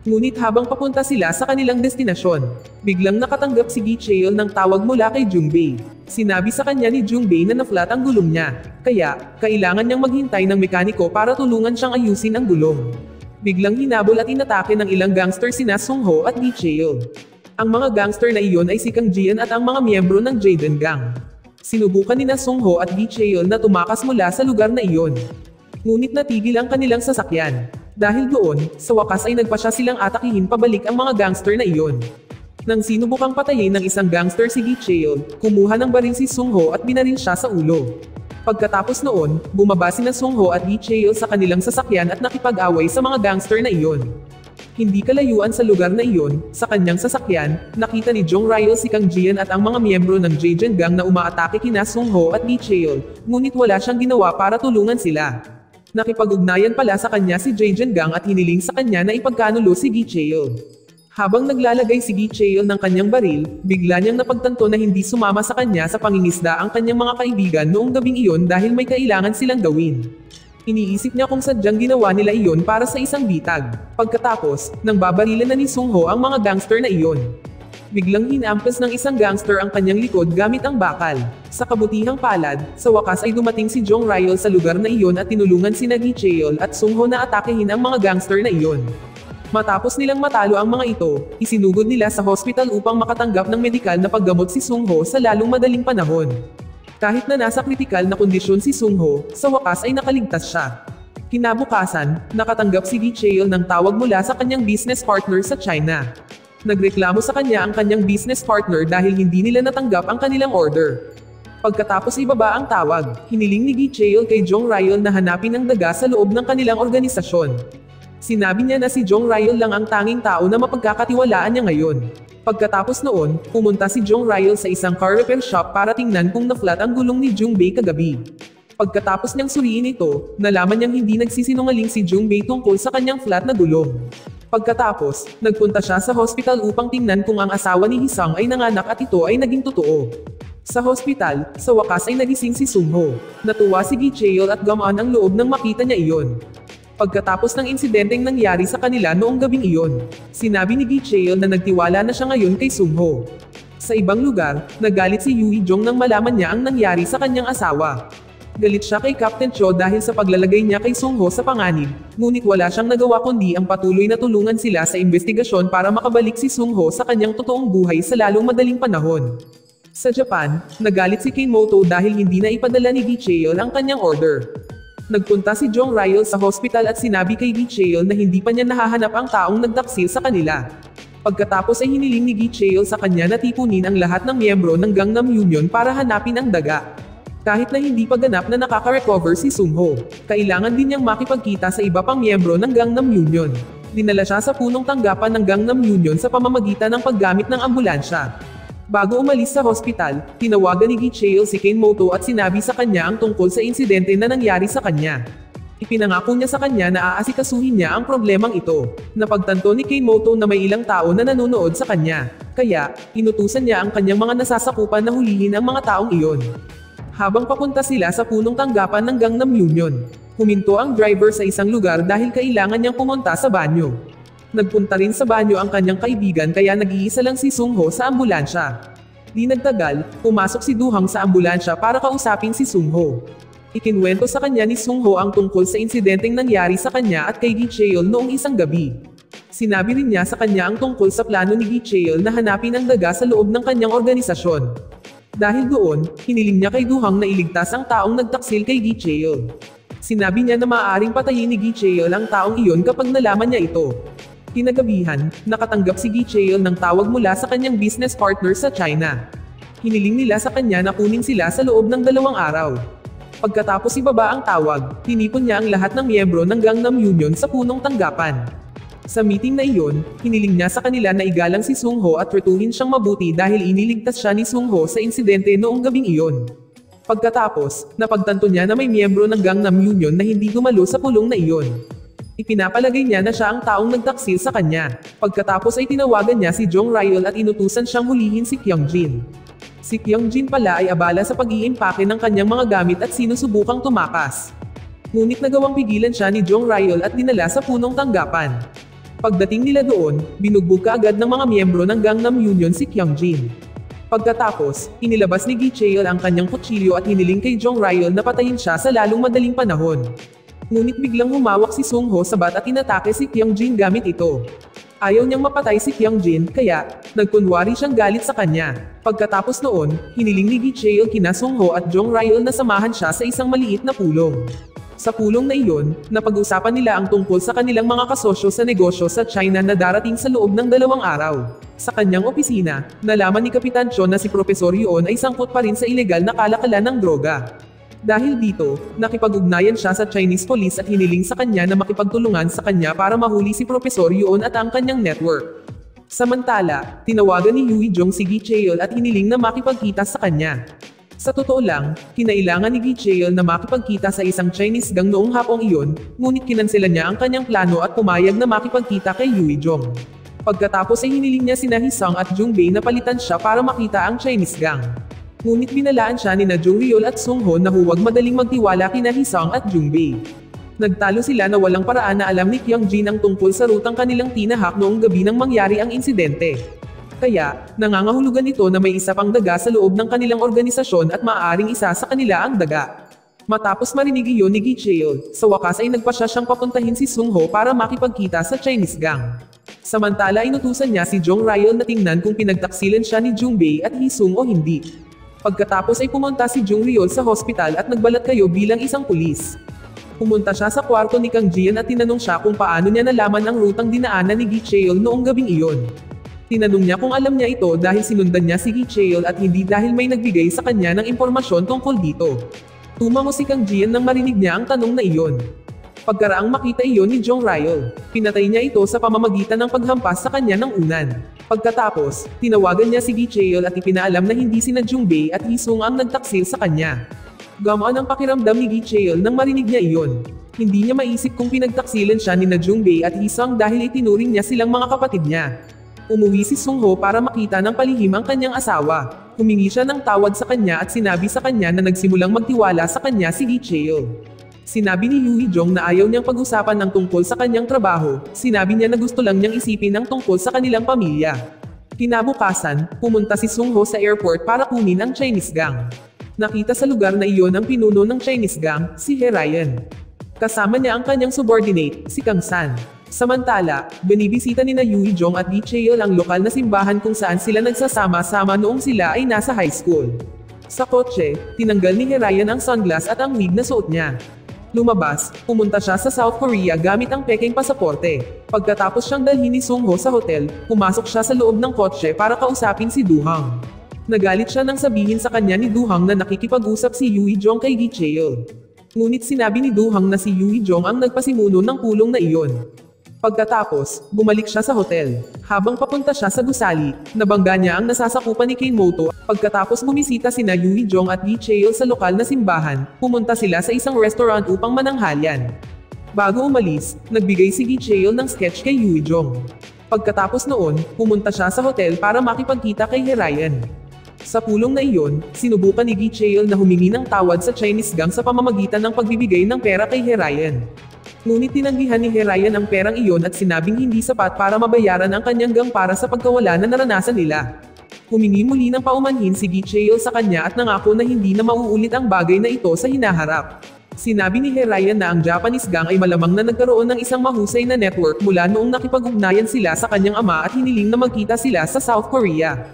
B: Ngunit habang papunta sila sa kanilang destinasyon, biglang nakatanggap si Gi Cheol ng tawag mula kay Jung Bae. Sinabi sa kanya ni Jung Bae na na-flat ang gulong niya, kaya, kailangan niyang maghintay ng mekaniko para tulungan siyang ayusin ang gulong. Biglang hinabol at inatake ng ilang gangster sina Sung Ho at Gi Cheol. Ang mga gangster na iyon ay si Kang Jian at ang mga miyembro ng Jaejen Gang. Sinubukan nina Sung Ho at Gi Cheol na tumakas mula sa lugar na iyon. Ngunit natigil ang kanilang sasakyan. Dahil doon, sa wakas ay nagpasya silang atakihin pabalik ang mga gangster na iyon. Nang sinubukang patayin ng isang gangster si Gi Cheol, kumuha ng baril si Sung Ho at binaril siya sa ulo. Pagkatapos noon, bumaba sina Sung Ho at Gi Cheol sa kanilang sasakyan at nakipag-away sa mga gangster na iyon. Hindi kalayuan sa lugar na iyon, sa kanyang sasakyan, nakita ni Jong Ryo si Kang Jian at ang mga miyembro ng Jaejen Gang na umaatake kina Sung Ho at Gi Cheol, ngunit wala siyang ginawa para tulungan sila. Nakipag-ugnayan pala sa kanya si Jaejen Gang at hiniling sa kanya na ipagkanulo si Gi Cheol. Habang naglalagay si Gi Cheol ng kanyang baril, bigla niyang napagtanto na hindi sumama sa kanya sa pangingisda ang kanyang mga kaibigan noong gabing iyon dahil may kailangan silang gawin. Iniisip niya kung sadyang ginawa nila iyon para sa isang bitag. Pagkatapos, nang babarilan na ni Sung Ho ang mga gangster na iyon. Biglang hinampas ng isang gangster ang kanyang likod gamit ang bakal. Sa kabutihang palad, sa wakas ay dumating si Jong Ryo sa lugar na iyon at tinulungan sina Gi Cheol at Sung Ho na atakehin ang mga gangster na iyon. Matapos nilang matalo ang mga ito, isinugod nila sa hospital upang makatanggap ng medikal na paggamot si Sung Ho sa lalong madaling panahon. Kahit na nasa kritikal na kondisyon si Sung Ho, sa wakas ay nakaligtas siya. Kinabukasan, nakatanggap si Gi Cheol ng tawag mula sa kanyang business partner sa China. Nagreklamo sa kanya ang kanyang business partner dahil hindi nila natanggap ang kanilang order. Pagkatapos ibaba ang tawag, hiniling ni Gi Cheol kay Jong Ryo na hanapin ang daga sa loob ng kanilang organisasyon. Sinabi niya na si Jong Ryle lang ang tanging tao na mapagkakatiwalaan niya ngayon. Pagkatapos noon, pumunta si Jong Ryle sa isang car repair shop para tingnan kung na-flat ang gulong ni Jung Bae kagabi. Pagkatapos niyang suriin ito, nalaman niyang hindi nagsisinungaling si Jung Bae tungkol sa kanyang flat na gulong. Pagkatapos, nagpunta siya sa hospital upang tingnan kung ang asawa ni Hee-sung ay nanganak at ito ay naging totoo. Sa hospital, sa wakas ay nagising si Sung-ho. Natuwa si Gi Cheol at gumaan ang loob nang makita niya iyon. Pagkatapos ng insidenteng nangyari sa kanila noong gabing iyon, sinabi ni Gi Cheol na nagtiwala na siya ngayon kay Sung-ho. Sa ibang lugar, nagalit si Yoo Hee-jong nang malaman niya ang nangyari sa kanyang asawa. Galit siya kay Captain Cho dahil sa paglalagay niya kay Sung-ho sa panganib, ngunit wala siyang nagawa kundi ang patuloy na tulungan sila sa investigasyon para makabalik si Sung-ho sa kanyang totoong buhay sa lalong madaling panahon. Sa Japan, nagalit si Kanemoto dahil hindi na ipadala ni Gi Cheol ang kanyang order. Nagpunta si Jong Ryle sa hospital at sinabi kay Gi Cheol na hindi pa niya nahahanap ang taong nagtaksil sa kanila. Pagkatapos ay hiniling ni Gi Cheol sa kanya na tipunin ang lahat ng miyembro ng Gangnam Union para hanapin ang daga. Kahit na hindi pa ganap na nakaka-recover si Sung-ho, kailangan din niyang makipagkita sa iba pang miyembro ng Gangnam Union. Dinala siya sa punong tanggapan ng Gangnam Union sa pamamagitan ng paggamit ng ambulansya. Bago umalis sa hospital, tinawagan ni Gi Cheol si Kanemoto at sinabi sa kanya ang tungkol sa insidente na nangyari sa kanya. Ipinangako niya sa kanya na aasikasuhin niya ang problemang ito. Napagtanto ni Kanemoto na may ilang tao na nanonood sa kanya. Kaya, inutusan niya ang kanyang mga nasasakupan na hulihin ang mga taong iyon. Habang papunta sila sa punong tanggapan ng Gangnam Union, huminto ang driver sa isang lugar dahil kailangan niyang pumunta sa banyo. Nagpunta rin sa banyo ang kanyang kaibigan kaya nag-iisa lang si Sung-ho sa ambulansya. Di nagtagal, pumasok si Do-hang sa ambulansya para kausapin si Sung-ho. Ikinwento sa kanya ni Sung-ho ang tungkol sa insidenteng nangyari sa kanya at kay Gi Cheol noong isang gabi. Sinabi rin niya sa kanya ang tungkol sa plano ni Gi Cheol na hanapin ang daga sa loob ng kanyang organisasyon. Dahil doon, hiniling niya kay Do-hang na iligtas ang taong nagtaksil kay Gi Cheol. Sinabi niya na maaaring patayin ni Gi Cheol ang taong iyon kapag nalaman niya ito. Kinagabihan, nakatanggap si Gi Cheol ng tawag mula sa kanyang business partner sa China. Hiniling nila sa kanya na kunin sila sa loob ng 2 araw. Pagkatapos ibaba ang tawag, tinipon niya ang lahat ng miyembro ng Gangnam Union sa punong tanggapan. Sa meeting na iyon, hiniling niya sa kanila na igalang si Sung-ho at tretuhin siyang mabuti dahil iniligtas siya ni Sung-ho sa insidente noong gabing iyon. Pagkatapos, napagtanto niya na may miyembro ng Gangnam Union na hindi dumalo sa pulong na iyon. Ipinapalagay niya na siya ang taong nagtaksil sa kanya. Pagkatapos ay tinawagan niya si Jong Ryle at inutusan siyang hulihin si Kyung-jin. Si Kyung-jin pala ay abala sa pag-iimpake ng kanyang mga gamit at sinusubukang tumakas. Ngunit nagawang pigilan siya ni Jong Ryle at dinala sa punong tanggapan. Pagdating nila doon, binugbog kaagad ng mga miyembro ng Gangnam Union si Kyung-jin. Pagkatapos, inilabas ni Gi Cheol ang kanyang kutsilyo at hiniling kay Jong Ryle na patayin siya sa lalong madaling panahon. Ngunit biglang humawak si Sung-ho sa bat at inatake si Kyung-jin gamit ito. Ayaw niyang mapatay si Kyung-jin, kaya, nagkunwari siyang galit sa kanya. Pagkatapos noon, hiniling ni Gi Cheol kina Sung-ho at Jong Ryle na samahan siya sa isang maliit na pulong. Sa pulong na iyon, napag-usapan nila ang tungkol sa kanilang mga kasosyo sa negosyo sa China na darating sa loob ng 2 araw. Sa kanyang opisina, nalaman ni Kapitan Cho na si Profesor Yoon ay sangkot pa rin sa ilegal na kalakalan ng droga. Dahil dito, nakipag-ugnayan siya sa Chinese police at hiniling sa kanya na makipagtulungan sa kanya para mahuli si Profesor Yoon at ang kanyang network. Samantala, tinawagan ni Yoo Hee-jong si Gi Cheol at hiniling na makipagkita sa kanya. Sa totoo lang, kinailangan ni Gi Cheol na makipagkita sa isang Chinese gang noong hapong iyon, ngunit kinansela niya ang kanyang plano at pumayag na makipagkita kay Yoo Hee-jong. Pagkatapos ay hiniling niya sina Hee-sung at Jung Bae na palitan siya para makita ang Chinese gang. Ngunit binalaan siya ni na Jong Ryol at Sung-ho na huwag madaling magtiwala kina Hee-sung at Jung Bae. Nagtalo sila na walang paraan na alam ni Kyung-jin ang tungkol sa rutang kanilang tinahak noong gabi nang mangyari ang insidente. Kaya, nangangahulugan ito na may isa pang daga sa loob ng kanilang organisasyon at maaaring isa sa kanila ang daga. Matapos marinig iyon ni Gi Cheol, sa wakas ay nagpasya siyang papuntahin si Sung-ho para makipagkita sa Chinese gang. Samantala inutusan niya si Jong Ryle na tingnan kung pinagtaksilan siya ni Jung Bae at Hee-sung o hindi. Pagkatapos ay pumunta si Jung Ryol sa hospital at nagbalat kayo bilang isang pulis. Pumunta siya sa kwarto ni Kang Jian at tinanong siya kung paano niya nalaman ang rutang dinaanan ni Gi Cheol noong gabing iyon. Tinanong niya kung alam niya ito dahil sinundan niya si Gi Cheol at hindi dahil may nagbigay sa kanya ng impormasyon tungkol dito. Tumango si Kang Jian nang marinig niya ang tanong na iyon. Pagkaraang makita iyon ni Jong Ryol, pinatay niya ito sa pamamagitan ng paghampas sa kanya ng unan. Pagkatapos, tinawagan niya si Gi Cheol at ipinaalam na hindi sina Jung Bae at Hee Sung ang nagtaksil sa kanya. Gamaan ang pakiramdam ni Gi Cheol nang marinig niya iyon. Hindi niya maisip kung pinagtaksilan siya ni Jung Bae at Hee Sung dahil itinuring niya silang mga kapatid niya. Umuwi si Sung Ho para makita ng palihim ang kanyang asawa. Humingi siya ng tawad sa kanya at sinabi sa kanya na nagsimulang magtiwala sa kanya si Gi Cheol. Sinabi ni Yoo Jong na ayaw niyang pag-usapan ng tungkol sa kanyang trabaho, sinabi niya na gusto lang niyang isipin ang tungkol sa kanilang pamilya. Kinabukasan, pumunta si Sung Ho sa airport para kunin ang Chinese gang. Nakita sa lugar na iyon ang pinuno ng Chinese gang, si He Ryan. Kasama niya ang kanyang subordinate, si Kang San. Samantala, binibisita ni Yoo Jong at Gi Cheol ang lokal na simbahan kung saan sila nagsasama-sama noong sila ay nasa high school. Sa kotse, tinanggal ni He Ryan ang sunglass at ang wig na suot niya. Lumabas, pumunta siya sa South Korea gamit ang peking pasaporte. Pagkatapos siyang dalhin ni Sung Ho sa hotel, pumasok siya sa loob ng kotse para kausapin si Do Hang. Nagalit siya nang sabihin sa kanya ni Do Hang na nakikipag-usap si Yoo Jong kay Gi Cheol. Ngunit sinabi ni Do Hang na si Yoo Jong ang nagpasimuno ng pulong na iyon. Pagkatapos, bumalik siya sa hotel. Habang papunta siya sa gusali, nabangga niya ang nasasakupan ni Kane Moto. Pagkatapos bumisita sina Yoo Jong at Gi Cheol sa lokal na simbahan, pumunta sila sa isang restaurant upang mananghalyan. Bago umalis, nagbigay si Gi Cheol ng sketch kay Yoo Jong. Pagkatapos noon, pumunta siya sa hotel para makipagkita kay He Ryan. Sa pulong na iyon, sinubukan ni Gi Cheol na humingi ng tawad sa Chinese gang sa pamamagitan ng pagbibigay ng pera kay He Ryan. Ngunit tinanggihan ni He Ryan ang perang iyon at sinabing hindi sapat para mabayaran ang kanyang gang para sa pagkawala na naranasan nila. Humingi muli ng paumanhin si Gi Cheol sa kanya at nangako na hindi na mauulit ang bagay na ito sa hinaharap. Sinabi ni He Ryan na ang Japanese gang ay malamang na nagkaroon ng isang mahusay na network mula noong nakipag-ugnayan sila sa kanyang ama at hiniling na magkita sila sa South Korea.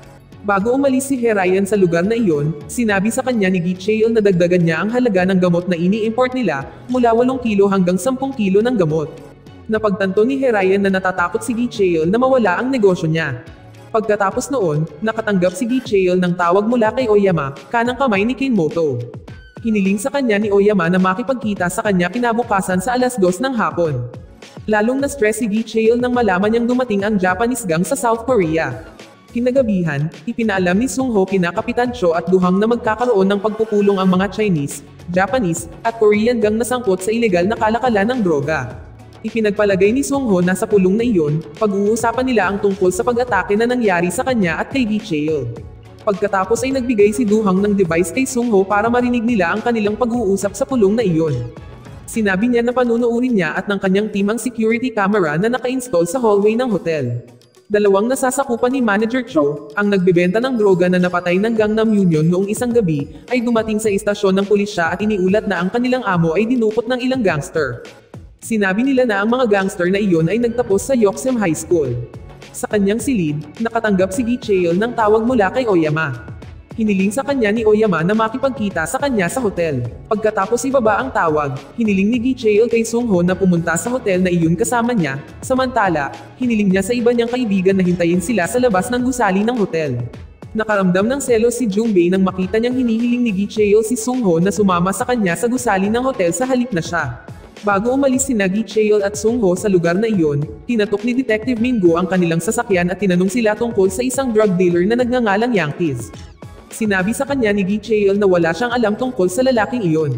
B: Bago umalis si He Ryan sa lugar na iyon, sinabi sa kanya ni Gi Cheol na dagdagan niya ang halaga ng gamot na ini-import nila, mula 8 kilo hanggang 10 kilo ng gamot. Napagtanto ni He Ryan na natatakot si Gi Cheol na mawala ang negosyo niya. Pagkatapos noon, nakatanggap si Gi Cheol ng tawag mula kay Oyama, kanang kamay ni Kane Moto. Hiniling sa kanya ni Oyama na makipagkita sa kanya kinabukasan sa 2:00 ng hapon. Lalong na-stress si Gi Cheol nang malaman niyang dumating ang Japanese gang sa South Korea. Kinagabihan, ipinaalam ni Sung Ho kina Kapitan Cho at Do Hang na magkakaroon ng pagpupulong ang mga Chinese, Japanese, at Korean gang na sangkot sa ilegal na kalakalan ng droga. Ipinagpalagay ni Sung Ho na sa pulong na iyon, pag-uusapan nila ang tungkol sa pag-atake na nangyari sa kanya at kay Gi Cheol. Pagkatapos ay nagbigay si Do Hang ng device kay Sung Ho para marinig nila ang kanilang pag-uusap sa pulong na iyon. Sinabi niya na panunuorin niya at ng kanyang team ang security camera na naka-install sa hallway ng hotel. Dalawang nasasakupan ni Manager Cho, ang nagbebenta ng droga na napatay ng Gangnam Union noong isang gabi, ay dumating sa istasyon ng pulisya at iniulat na ang kanilang amo ay dinukot ng ilang gangster. Sinabi nila na ang mga gangster na iyon ay nagtapos sa Yoksem High School. Sa kanyang silid, nakatanggap si Gi Cheol ng tawag mula kay Oyama. Hiniling sa kanya ni Oyama na makipagkita sa kanya sa hotel. Pagkatapos ibaba ang tawag, hiniling ni Gi Cheol kay Sung Ho na pumunta sa hotel na iyon kasama niya, samantala, hiniling niya sa iba niyang kaibigan na hintayin sila sa labas ng gusali ng hotel. Nakaramdam ng selos si Jung Bae nang makita niyang hinihiling ni Gi Cheol si Sung Ho na sumama sa kanya sa gusali ng hotel sa halip na siya. Bago umalis sina Gi Cheol at Sung Ho sa lugar na iyon, tinatok ni Detective Mingo ang kanilang sasakyan at tinanong sila tungkol sa isang drug dealer na nagngangalang Yankees. Sinabi sa kanya ni Gi Cheol na wala siyang alam tungkol sa lalaking iyon.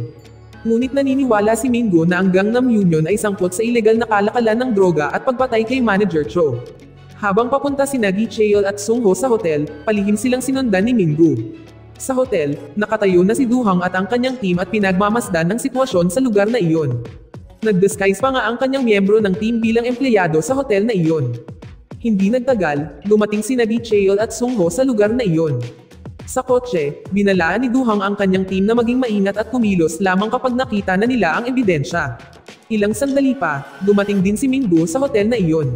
B: Ngunit naniniwala si Mingo na ang Gangnam Union ay sangkot sa ilegal na kalakalan ng droga at pagpatay kay Manager Cho. Habang papunta sina Gi Cheol at Sung Ho sa hotel, palihim silang sinundan ni Mingo. Sa hotel, nakatayo na si Do Hang at ang kanyang team at pinagmamasdan ng sitwasyon sa lugar na iyon. Nag-disguise pa nga ang kanyang miyembro ng team bilang empleyado sa hotel na iyon. Hindi nagtagal, dumating sina Gi Cheol at Sung Ho sa lugar na iyon. Sa kotse, binalaan ni Do Hang ang kanyang team na maging maingat at kumilos lamang kapag nakita na nila ang ebidensya. Ilang sandali pa, dumating din si Mingo sa hotel na iyon.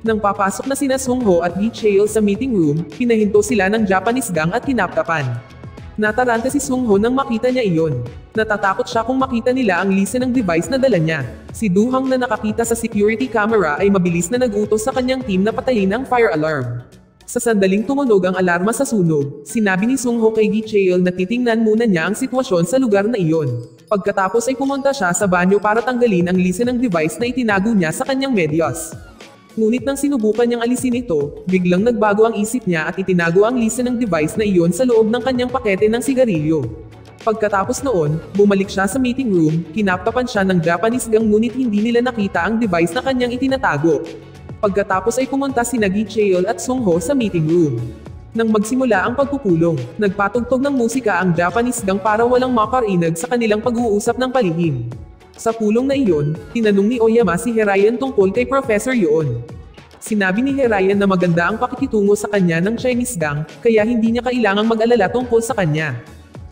B: Nang papasok na sina Sung Ho at Gi Cheol sa meeting room, pinahinto sila ng Japanese gang at kinapkapan. Nataranta si Sung Ho nang makita niya iyon. Natatakot siya kung makita nila ang lise ng device na dala niya. Si Do Hang na nakakita sa security camera ay mabilis na nag-utos sa kanyang team na patayin ang fire alarm. Sa sandaling tumunog ang alarma sa sunog, sinabi ni Sung Ho kay Gi Cheol na titingnan muna niya ang sitwasyon sa lugar na iyon. Pagkatapos ay pumunta siya sa banyo para tanggalin ang listening device na itinago niya sa kanyang medyas. Ngunit nang sinubukan niyang alisin ito, biglang nagbago ang isip niya at itinago ang listening device na iyon sa loob ng kanyang pakete ng sigarilyo. Pagkatapos noon, bumalik siya sa meeting room, kinapkapan siya ng Japanese gang ngunit hindi nila nakita ang device na kanyang itinatago. Pagkatapos ay pumunta sina Gi Cheol at Sung Ho sa meeting room. Nang magsimula ang pagpupulong, nagpatugtog ng musika ang Japanese gang para walang makarinig sa kanilang pag-uusap ng palihim. Sa pulong na iyon, tinanong ni Oyama si Hirayan tungkol kay Professor Yoon. Sinabi ni Hirayan na maganda ang pakikitungo sa kanya ng Chinese gang, kaya hindi niya kailangang mag-alala tungkol sa kanya.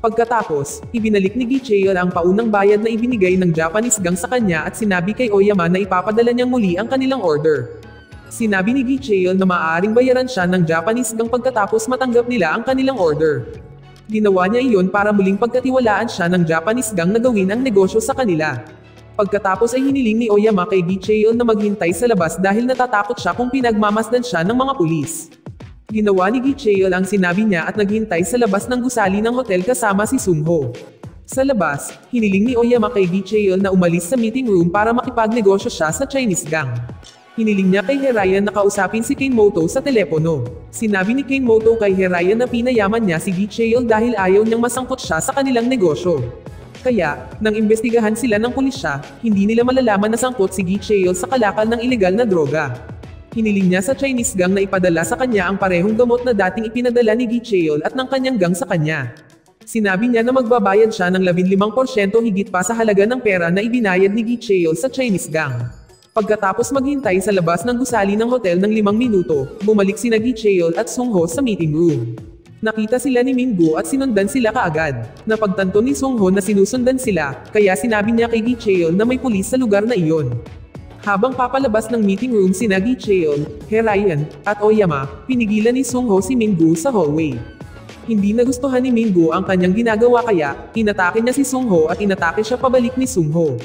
B: Pagkatapos, ibinalik ni Gi Cheol ang paunang bayad na ibinigay ng Japanese gang sa kanya at sinabi kay Oyama na ipapadala niyang muli ang kanilang order. Sinabi ni Gi Cheol na maaaring bayaran siya ng Japanese gang pagkatapos matanggap nila ang kanilang order. Ginawa niya iyon para muling pagkatiwalaan siya ng Japanese gang na gawin ang negosyo sa kanila. Pagkatapos ay hiniling ni Oyama kay Gi Cheol na maghintay sa labas dahil natatakot siya kung pinagmamasdan siya ng mga pulis. Ginawa ni Gi Cheol ang sinabi niya at naghintay sa labas ng gusali ng hotel kasama si Sung Ho. Sa labas, hiniling ni Oyama kay Gi Cheol na umalis sa meeting room para makipagnegosyo siya sa Chinese gang. Hiniling niya kay Hirayan na kausapin si Kanemoto sa telepono. Sinabi ni Kanemoto kay Hirayan na pinayaman niya si Gi Cheol dahil ayaw niyang masangkot siya sa kanilang negosyo. Kaya, nang imbestigahan sila ng pulisya, hindi nila malalaman na sangkot si Gi Cheol sa kalakal ng ilegal na droga. Hiniling niya sa Chinese gang na ipadala sa kanya ang parehong gamot na dating ipinadala ni Gi Cheol at ng kanyang gang sa kanya. Sinabi niya na magbabayad siya ng 15% higit pa sa halaga ng pera na ibinayad ni Gi Cheol sa Chinese gang. Pagkatapos maghintay sa labas ng gusali ng hotel ng 5 minuto, bumalik sina Gi Cheol at Sung Ho sa meeting room. Nakita sila ni Mingo at sinundan sila kaagad. Napagtanto ni Sung Ho na sinusundan sila, kaya sinabi niya kay Gi Cheol na may pulis sa lugar na iyon. Habang papalabas ng meeting room sina Gi Cheol, Hirayan, at Oyama, pinigilan ni Sung Ho si Mingo sa hallway. Hindi nagustuhan ni Mingo ang kanyang ginagawa kaya, inatake niya si Sung Ho at inatake siya pabalik ni Sung Ho.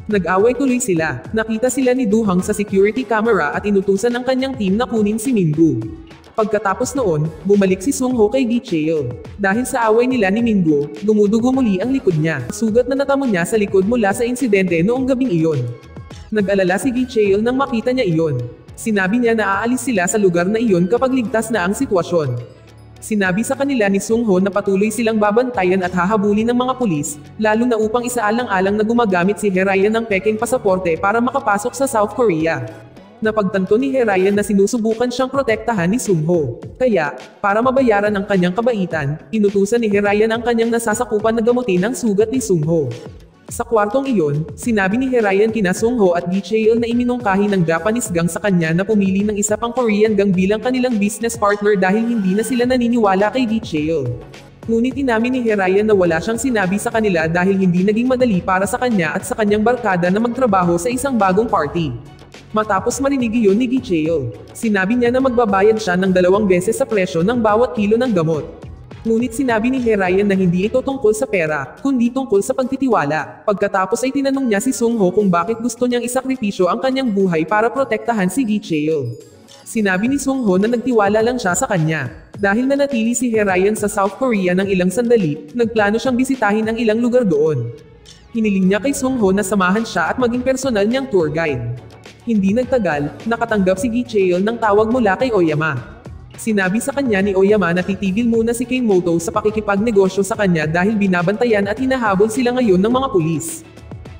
B: Nag-away tuloy sila. Nakita sila ni Duhang sa security camera at inutusan ng kanyang team na kunin si Mingo. Pagkatapos noon, bumalik si Sung Ho kay Gi Cheol. Dahil sa away nila ni Mingo, dumudugo muli ang likod niya. Sugat na natamo niya sa likod mula sa insidente noong gabing iyon. Nag-alala si Gi Cheol nang makita niya iyon. Sinabi niya na aalis sila sa lugar na iyon kapag ligtas na ang sitwasyon. Sinabi sa kanila ni Sung Ho na patuloy silang babantayan at hahabulin ng mga pulis, lalo na upang isaalang-alang na gumagamit si Hirayan ng pekeng pasaporte para makapasok sa South Korea. Napagtanto ni Hirayan na sinusubukan siyang protektahan ni Sung Ho. Kaya, para mabayaran ang kanyang kabaitan, inutusan ni Hirayan ang kanyang nasasakupan na gamutin ang sugat ni Sung Ho. Sa kwartong iyon, sinabi ni Hirayan kina Sung Ho at Gi Cheol na iminungkahi ng Japanese gang sa kanya na pumili ng isa pang Korean gang bilang kanilang business partner dahil hindi na sila naniniwala kay Gi Cheol. Ngunit inamin ni Hirayan na wala siyang sinabi sa kanila dahil hindi naging madali para sa kanya at sa kanyang barkada na magtrabaho sa isang bagong party. Matapos marinig iyon ni Gi Cheol, sinabi niya na magbabayad siya ng 2 beses sa presyo ng bawat kilo ng gamot. Ngunit sinabi ni Hirayan na hindi ito tungkol sa pera, kundi tungkol sa pagtitiwala. Pagkatapos ay tinanong niya si Sung Ho kung bakit gusto niyang isakripisyo ang kanyang buhay para protektahan si Gi Cheol. Sinabi ni Sung Ho na nagtiwala lang siya sa kanya. Dahil nanatili si Hirayan sa South Korea ng ilang sandali, nagplano siyang bisitahin ang ilang lugar doon. Hiniling niya kay Sung Ho na samahan siya at maging personal niyang tour guide. Hindi nagtagal, nakatanggap si Gi Cheol ng tawag mula kay Oyama. Sinabi sa kanya ni Oyama na titigil muna si Kanemoto sa pakikipagnegosyo sa kanya dahil binabantayan at hinahabol sila ngayon ng mga pulis.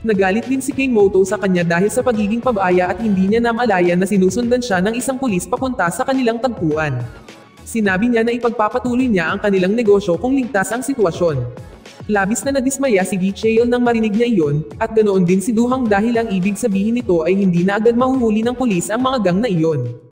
B: Nagalit din si Kanemoto sa kanya dahil sa pagiging pabaya at hindi niya namalayan na sinusundan siya ng isang pulis papunta sa kanilang tagpuan. Sinabi niya na ipagpapatuloy niya ang kanilang negosyo kung ligtas ang sitwasyon. Labis na nadismaya si Gi Cheol nang marinig niya iyon, at ganoon din si Duhang dahil ang ibig sabihin nito ay hindi na agad mahuhuli ng pulis ang mga gang na iyon.